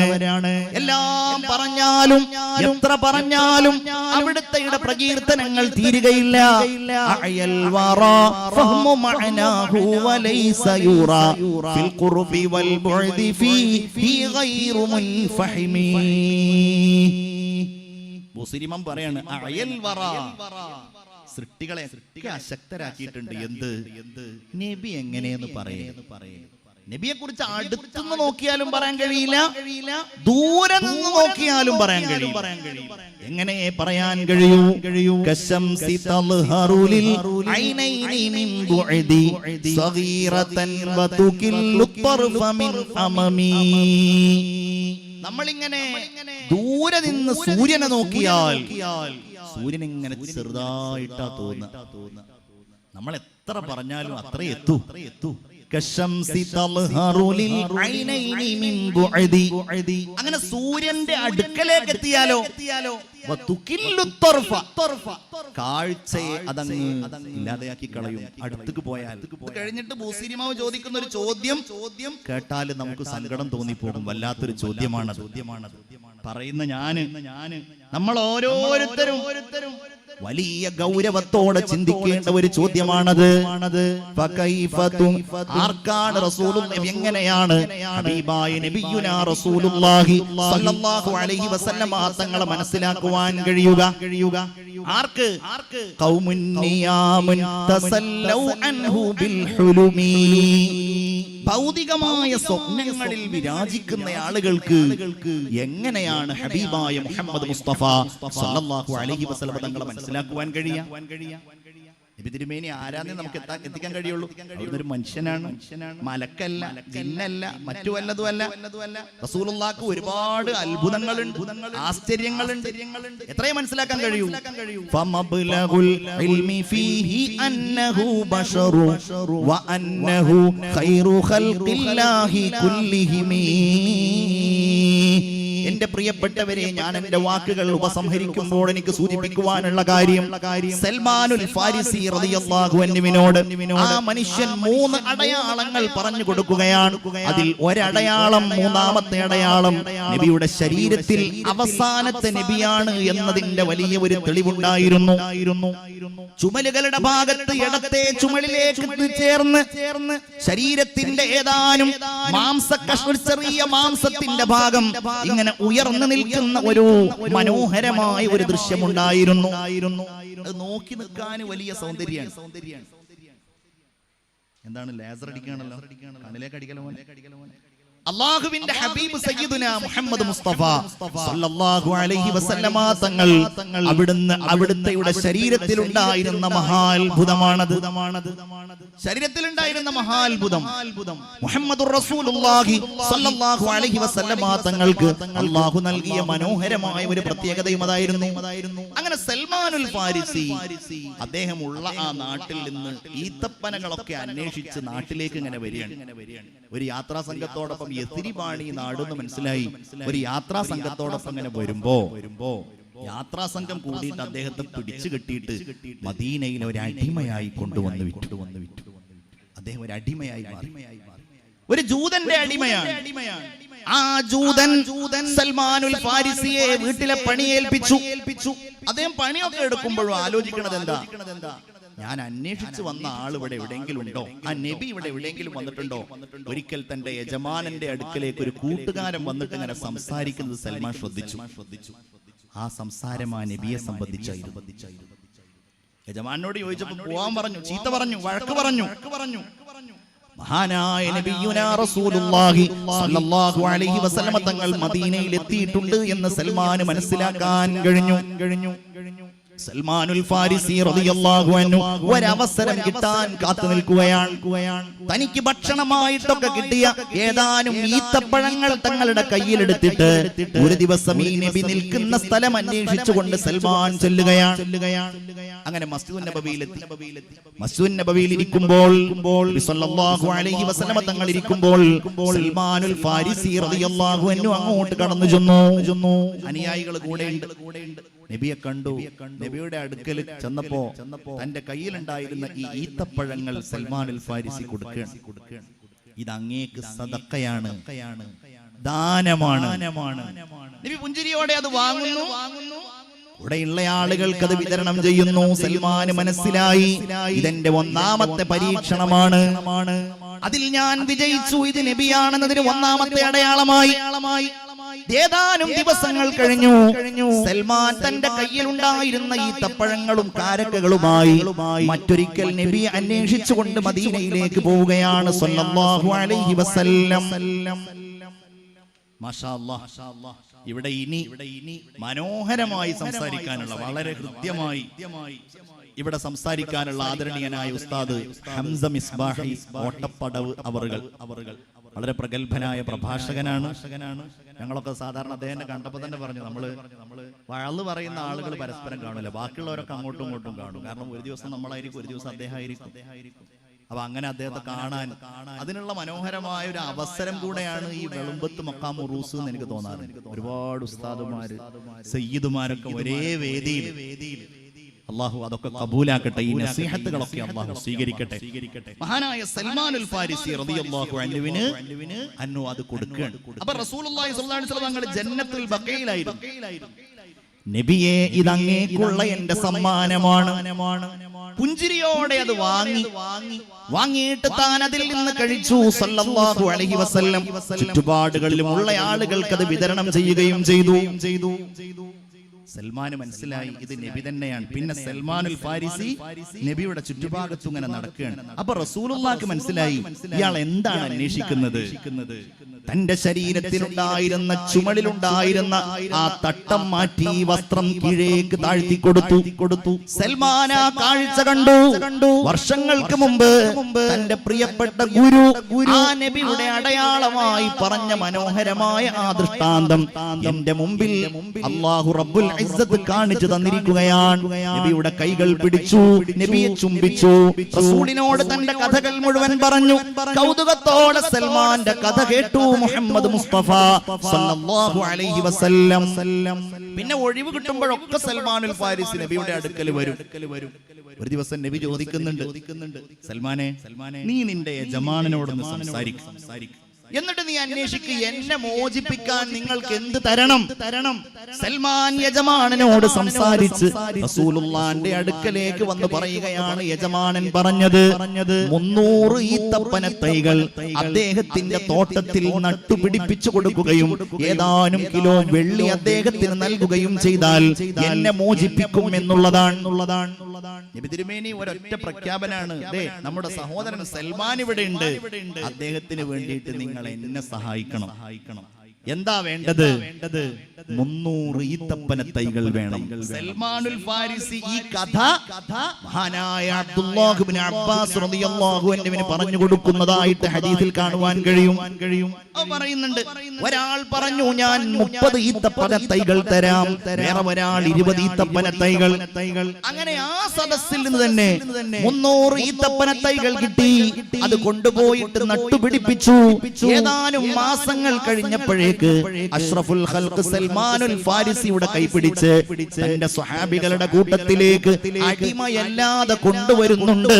എല്ലാം പറഞ്ഞാലും എത്ര പറഞ്ഞാലും അവിടുത്തെ പ്രകീർത്തനങ്ങൾ തീരുകയില്ല. അയൽ വറാ ഫഹ്മു മഅനാഹു വലൈസ യുറാ ഫിൽ ഖുർബി വൽ ബുഅദി ഫീ ഗൈറു മുൻഫഹിമി. മുസ്ലിമൻ പറയാണ് അയൽ വറ, സൃഷ്ടികളെ അശക്തരാക്കിയിട്ടുണ്ട്. എന്ത്? നബി എങ്ങനെയെന്ന് പറയേ. നബിയെ കുറിച്ച് അടുത്തുനിന്ന് നോക്കിയാലും പറയാൻ കഴിയില്ല, ദൂരെ നിന്ന് നോക്കിയാലും പറയാൻ കഴിയും. എങ്ങനെ പറയാൻ കഴിയൂ? കശംസി തൽഹറുലിൽ ഐനൈനി മിൻ ബുഅദി സഗീറതൻ വതുകില്ലു തർഫ മിൻ അമമി. നമ്മളിങ്ങനെ ദൂരെ നിന്ന് സൂര്യനെ നോക്കിയാൽ സൂര്യൻ ഇങ്ങനെ ചെറുതായിട്ടാ തോന്നുക. നമ്മൾ എത്ര പറഞ്ഞാലും അത്ര എത്തൂ. അങ്ങനെ സൂര്യന്റെ അടുക്കലേക്ക് എത്തിയാലോ കാഴ്ചയെ അതങ്ങ് ഇല്ലാതെയാക്കി കളയും. അടുത്തേക്ക് പോയാൽ കഴിഞ്ഞിട്ട് ബൂസിരിമാവ് ചോദിക്കുന്ന ഒരു ചോദ്യം കേട്ടാൽ നമുക്ക് സങ്കടം തോന്നിപ്പോകും. വല്ലാത്തൊരു ചോദ്യമാണ്. പറയുന്ന ഞാന് നമ്മൾ ഓരോരുത്തരും വലിയ ഗൗരവത്തോടെ ചിന്തിക്കേണ്ട ഒരു ചോദ്യമാണത്. ആർക്കാണ് റസൂലുള്ളാഹി, എങ്ങനെയാണ് ഹബീബായ നബിയുനാ റസൂലുള്ളാഹി സ്വല്ലല്ലാഹു അലൈഹി വസല്ലമ തങ്ങളെ മനസ്സിലാക്കുവാൻ കഴിയുക? ആർക്ക്? ഖൗമുൻ നിയാമുൻ തസല്ലൗ അൻഹു ബിൽ ഹുലുമി. ഭൗതികമായ സ്വപ്നങ്ങളിൽ വിരാജിക്കുന്ന ആളുകൾക്ക് എങ്ങനെയാണ് ഹബീബായ മുഹമ്മദ് മുസ്തഫ സല്ലല്ലാഹു അലൈഹി വസല്ലം തങ്ങളെ മനസ്സിലാക്കുവാൻ കഴിയുക? നബി തിരുമേനി ആരാധന നമുക്ക് എത്തിക്കാൻ കഴിയുള്ളൂ. ഒരു മനുഷ്യനാണ്, മലക്കല്ല, ജിന്നല്ല, മറ്റു വല്ലതുമല്ല. റസൂലുള്ളാഹിക്ക് ഒരുപാട് അത്ഭുതങ്ങളുണ്ട്, ആശ്ചര്യങ്ങളുണ്ട്. എത്രയും മനസ്സിലാക്കാൻ കഴിയൂ. ഫമബ്ലഗുൽ ഇൽമി ഫീഹി അന്നഹു ബശറു വ അന്നഹു ഖൈറു ഖൽഖില്ലാഹി കുല്ലിഹിം. എന്റെ പ്രിയപ്പെട്ടവരെ, ഞാൻ എന്റെ വാക്കുകൾ ഉപസംഹരിക്കുമ്പോൾ എനിക്ക് സൂചിപ്പിക്കുവാനുള്ള കാര്യം സൽമാനുൽ ഫാരിസി റളിയല്ലാഹു അൻഹുവിനോട് ആ മനുഷ്യൻ 3 അടയാളങ്ങൾ പറഞ്ഞു കൊടുക്കുകയാണ്. അതിൽ ഒരടയാളം, മൂന്നാമത്തെ അടയാളം നബിയുടെ ശരീരത്തിൽ അവസാനത്തെ നബിയാണ് എന്നതിന്റെ വലിയ ഒരു തെളിവുണ്ടായിരുന്നു. ചുമലുകളുടെ ഭാഗത്ത് ഇടത്തെ ചുമലിലേക്ക് ചേർന്ന് ശരീരത്തിന്റെ ഏതാനും ചെറിയ മാംസത്തിന്റെ ഭാഗം ഇങ്ങനെ ഉയർന്നു നിൽക്കുന്ന ഒരു മനോഹരമായ ഒരു ദൃശ്യമുണ്ടായിരുന്നു. അത് നോക്കി നിൽക്കാൻ വലിയ സൗന്ദര്യമാണ്. എന്താണ് ലേസർ അടിക്കുകയാണല്ലോ, കണ്ണിലേക്ക് അടിക്കലോ. അല്ലാഹുവിന്റെ ഹബീബ് സയ്യിദുനാ മുഹമ്മദ് മുസ്തഫ സല്ലല്ലാഹു അലൈഹി വസല്ലമ തങ്ങൾ അവിടുത്തെ ശരീരത്തിലുണ്ടായിരുന്ന മഹാത്ഭുതമാണത്. ശരീരത്തിലുണ്ടായിരുന്ന മഹാത്ഭുതം മുഹമ്മദുർ റസൂലുള്ളാഹി സ്വല്ലല്ലാഹു അലൈഹി വസല്ലമ തങ്ങൾക്ക് അല്ലാഹു നൽകിയ മനോഹരമായ ഒരു പ്രത്യേകതയും അതായിരുന്നു. അങ്ങനെ സൽമാനുൽ ഫാരിസി അദ്ദേഹം ഉള്ള ആ നാട്ടിൽ നിന്ന് ഈത്തപ്പനകളൊക്കെ അന്വേഷിച്ച് നാട്ടിലേക്ക് ഇങ്ങനെ വരികയാണ്. ഒരു യാത്രാ സംഘത്തോടൊപ്പം യഥിരിപാണി നാടെന്ന് മനസ്സിലായി. ഒരു യാത്രാ സംഘത്തോടൊപ്പം ഇങ്ങനെ വരുമ്പോ യാത്രാ സംഘം കൂടിയിട്ട് അദ്ദേഹത്തെ പിടിച്ചു കെട്ടിയിട്ട് മദീനയിൽ ഒരു അടിമയായി കൊണ്ടുവന്ന് വിട്ടു. അദ്ദേഹം ഒരു അടിമയായി മാറി. ഒരു ജൂതന്റെ അടിമയാണ്. ആ ജൂതൻ സൽമാനുൽ ഫാരിസിയെ വീട്ടിലെ പണിയേൽപ്പിച്ചു. അദ്ദേഹം പണിയൊക്കെ എടുക്കുമ്പോഴും ആലോചിക്കണത് എന്താ, ഞാൻ അന്വേഷിച്ചു വന്ന ആൾ ഇവിടെ എവിടെയെങ്കിലും ഉണ്ടോ, ആ നബി ഇവിടെ എവിടെയെങ്കിലും വന്നിട്ടുണ്ടോ. ഒരിക്കൽ തന്റെ യജമാനന്റെ അടുക്കലേക്ക് ഒരു കൂട്ടുകാരൻ വന്നിട്ട് ഇങ്ങനെ സംസാരിക്കുന്നത് സൽമാൻ ശ്രദ്ധിച്ചു. ആ സംസാരം ആ നബിയെ സംബന്ധിച്ചായിരുന്നു. യജമാനോട് ചോദിച്ചപ്പോൾ പോവാൻ പറഞ്ഞു, ചീത്ത പറഞ്ഞു, വഴക്ക് പറഞ്ഞു. മഹാനായ നബിയുനാ റസൂലുള്ളാഹി സ്വല്ലല്ലാഹു അലൈഹി വസല്ലമ തങ്ങൾ മദീനയിൽ എത്തിയിട്ടുണ്ട് എന്ന് സൽമാൻ മനസ്സിലാക്കാൻ കഴിഞ്ഞു. സൽമാനുൽ ഫാരിസി റളിയല്ലാഹു അൻഹു ഒരവസരം കിട്ടാൻ കാത്തു നിൽക്കുകയാണ്. തനിക്ക് ഭക്ഷണമായിട്ടൊക്കെ കിട്ടിയ ഏതാനും ഈത്തപ്പഴങ്ങൾ തങ്ങളുടെ കയ്യിലെടുത്തിട്ട് ഒരു ദിവസം ഈ നബി നിൽക്കുന്ന സ്ഥലം അന്വേഷിച്ചുകൊണ്ട് സൽമാൻ ചെല്ലുകയാണ്. അങ്ങനെ മസ്ജിദുൻ നബവിയിലെത്തി. മസ്ജിദുൻ നബവിയിൽ ഇരിക്കുമ്പോൾ സല്ലല്ലാഹു അലൈഹി വസല്ലമ തങ്ങൾ ഇരിക്കുമ്പോൾ സൽമാനുൽ ഫാരിസി റളിയല്ലാഹു അൻഹു അങ്ങോട്ട് കടന്നു ചെന്നു. അനുയായികൾ കൂടെയുണ്ട്. നബിയെ കണ്ടു. നബിയുടെ അടുക്കൽ ചെന്നപ്പോ തന്റെ കയ്യിലുണ്ടായിരുന്ന ഈ ഈത്തപ്പഴങ്ങൾ സൽമാനുൽ ഫാരിസി കൊടുക്കുകയാണ്. ഇത് അങ്ങേക്ക് സദഖയാണ്, ദാനമാണ്. നബി പുഞ്ചിരിയോടെ അത് വാങ്ങുന്നു. ഇവിടെയുള്ള ആളുകൾക്ക് അത് വിതരണം ചെയ്യുന്നു. സൽമാന് മനസ്സിലായി, ഇതെന്റെ ഒന്നാമത്തെ പരീക്ഷണമാണ്, അതിൽ ഞാൻ വിജയിച്ചു. ഇത് നബിയാണെന്നതിന് ഒന്നാമത്തെ അടയാളമായി. ഏതാനും ദിവസങ്ങൾ കഴിഞ്ഞു. സൽമാൻ തന്റെ കയ്യിലുണ്ടായിരുന്ന ഈ തപ്പഴങ്ങളും കാരക്കകളുമായി മറ്റൊരിക്കൽ നബി അന്വേഷിച്ചുകൊണ്ട് മദീനയിലേക്ക് പോവുകയാണ് സ്വല്ലല്ലാഹു അലൈഹി വസല്ലം. മാഷാ അല്ലാഹ്. ഇവിടെ ഇനി മനോഹരമായി സംസാരിക്കാനുള്ള, വളരെ ഹൃദ്യമായി ഇവിടെ സംസാരിക്കാനുള്ള ആദരണീയനായ ഉസ്താദ് ഹംസ മിസ്ബാഹി ഓട്ടപ്പടവ് അവറുകൾ വളരെ പ്രഗത്ഭനായ പ്രഭാഷകനാണ്. ഞങ്ങളൊക്കെ സാധാരണ അദ്ദേഹത്തെ കണ്ടപ്പോൾ തന്നെ പറഞ്ഞു, നമ്മള് വഴല് പറയുന്ന ആളുകൾ പരസ്പരം കാണില്ല, ബാക്കിയുള്ളവരൊക്കെ അങ്ങോട്ടും ഇങ്ങോട്ടും കാണും. കാരണം ഒരു ദിവസം നമ്മളായിരിക്കും, ഒരു ദിവസം അദ്ദേഹം ആയിരിക്കും. അപ്പൊ അങ്ങനെ അദ്ദേഹത്തെ കാണാൻ അതിനുള്ള മനോഹരമായ ഒരു അവസരം കൂടെയാണ് ഈ വെളുമ്പത്ത് മഖാം ഉറൂസ് എന്ന് എനിക്ക് തോന്നാറുണ്ട്. ഒരുപാട് ഉസ്താദുമാര് സയ്യിദുമാരൊക്കെ ഒരേ വേദിയിൽ. അല്ലാഹു അതൊക്കെ കബൂലാക്കട്ടെ. ഈ നസീഹത്തുകളൊക്കെ അല്ലാഹു സ്വീകരിക്കട്ടെ. മഹാനായ സൽമാനുൽ ഫാരിസി റളിയല്ലാഹു അൻഹു അത് കൊടുക്കുകയാണ്. അപ്പോൾ റസൂലുള്ളാഹി സ്വല്ലല്ലാഹു അലൈഹി വസല്ലം തങ്ങൾ ജന്നത്തുൽ ബഖയിലായിരുന്നു. നബിയെ, ഇതങ്ങേക്കുള്ള എന്റെ സമ്മാനമാണ്. പുഞ്ചിരിയോടെ അത് വാങ്ങിയിട്ട് താൻ അതിൽ നിന്ന് കഴിച്ചു സല്ലല്ലാഹു അലൈഹി വസല്ലം. ചുറ്റുപാടുകളിലുമുള്ള ആളുകൾക്ക് അത് വിതരണം ചെയ്യുകയും ചെയ്തു. സൽമാന് മനസ്സിലായി ഇത് നബി തന്നെയാണ്. പിന്നെ സൽമാനുൽ ഫാരിസി നബിയുടെ ചുറ്റുഭാഗത്തു ഇങ്ങനെ നടക്കുകയാണ്. അപ്പൊ റസൂലുള്ളാഹിക്ക് മനസ്സിലായി ഇയാൾ എന്താണ് അന്വേഷിക്കുന്നത്. തന്റെ ശരീരത്തിലുണ്ടായിരുന്ന ചുമലിലുണ്ടായിരുന്ന ആ തട്ടം മാറ്റി വസ്ത്രം കീഴേക്ക് താഴ്ത്തി കൊടുത്തു. സൽമാൻ ആ കാഴ്ച കണ്ടു. വർഷങ്ങൾക്ക് മുമ്പ് തന്റെ പ്രിയപ്പെട്ട ഗുരു ആ നബിയുടെ അടയാളമായി പറഞ്ഞ മനോഹരമായ ആ ദൃഷ്ടാന്തം എന്റെ മുമ്പിൽ അല്ലാഹു റബ്ബുൽ ഇസ്സത്ത് കാണിച്ചു തന്നിരിക്കുകയാണ്. നബിയുടെ കൈകൾ പിടിച്ചു, നബിയെ ചുംബിച്ചു, റസൂലിനോട് തന്റെ കഥകൾ മുഴുവൻ പറഞ്ഞു. കൗതുകത്തോടെ സൽമാന്റെ കഥ കേട്ടു മുഹമ്മദ് മുസ്തഫ സല്ലല്ലാഹു അലൈഹി വസല്ലം. പിന്നെ ഒഴിവ് കിട്ടുമ്പോഴൊക്കെ സൽമാനുൽ ഫാരിസി നബിയുടെ അടുക്കൽ വരും. ഒരു ദിവസം നബി ചോദിക്കുന്നുണ്ട്, സൽമാനെ, നീ നിന്റെ യജമാനനോടൊന്ന് സംസാരിക്കും, എന്നിട്ട് നീ അന്വേഷിക്കുക, എന്നെ മോചിപ്പിക്കാൻ നിങ്ങൾക്ക് എന്ത് തരണം. സൽമാൻ യജമാനനോട് സംസാരിച്ച് റസൂലുള്ളാഹിന്റെ അടുക്കലേക്ക് വന്ന് പറയുകയാണ്. യജമാനൻ പറഞ്ഞത് 300 ഈത്തപ്പന തൈകൾ അദ്ദേഹത്തിന്റെ തോട്ടത്തിൽ നട്ടുപിടിപ്പിച്ചു കൊടുക്കുകയും ഏതാനും കിലോ വെള്ളി അദ്ദേഹത്തിന് നൽകുകയും ചെയ്താൽ എന്നെ മോചിപ്പിക്കും എന്നുള്ളതാണ്. നബി തിരുമേനി ഒരൊറ്റ പ്രഖ്യാപനാണ്, നമ്മുടെ സഹോദരൻ സൽമാൻ ഇവിടെ ഉണ്ട്, അദ്ദേഹത്തിന് വേണ്ടിയിട്ട് നിങ്ങൾ നിങ്ങൾ എന്നെ സഹായിക്കണം. എന്താ വേണ്ടത്? 300 ഈത്തപ്പന തൈകൾ വേണം. സൽമാനുൽ ഫാരിസി ഈ കഥ മഹാനായ അബ്ദുല്ലാഹ് ഇബ്നു അബ്ബാസ് റളിയല്ലാഹു അൻഹുവിന് പറഞ്ഞു കൊടുക്കുന്നതായിട്ട് ഹദീസിൽ കാണുവാൻ കഴിയും. പറയുന്നുണ്ട്, ഒരാൾ പറഞ്ഞു ഞാൻ 30 ഈത്തപ്പന തൈകൾ തരാം, വേറെ ഒരാൾ 20 ഈത്തപ്പന തൈകൾ. അങ്ങനെ ആ സദസ്സിൽ നിന്ന് തന്നെ 300 ഈത്തപ്പന തൈകൾ കിട്ടി. അത് കൊണ്ടുപോയിട്ട് നട്ടുപിടിപ്പിച്ചു. ഏതാനും മാസങ്ങൾ കഴിഞ്ഞപ്പോഴേക്ക് അഷ്റഫുൽ ഖൽഖ് സൽമാനുൽ ഫാരിസിയുടെ കൈപിടിച്ച് തന്റെ സ്വഹാബികളുടെ കൂട്ടത്തിലേക്ക് അടിമയല്ലാതെ കൊണ്ടുവരുന്നുണ്ട്.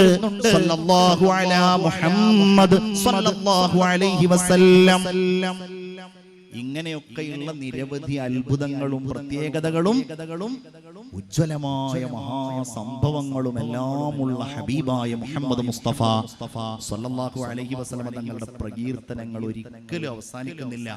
സല്ലല്ലാഹു അലാ മുഹമ്മദ് സല്ലല്ലാഹു അലൈഹി വസല്ലം. ഇങ്ങനെയൊക്കെയുള്ള നിരവധി അത്ഭുതങ്ങളും പ്രത്യേകതകളും ഉജ്ജ്വലമായ മഹാസംഭവങ്ങളും എല്ലാമുള്ള ഹബീബായ മുഹമ്മദ് മുസ്തഫ സല്ലല്ലാഹു അലൈഹി വസല്ലം തങ്ങളുടെ പ്രകീർത്തനങ്ങൾ ഒരിക്കലും അവസാനിക്കുന്നില്ല.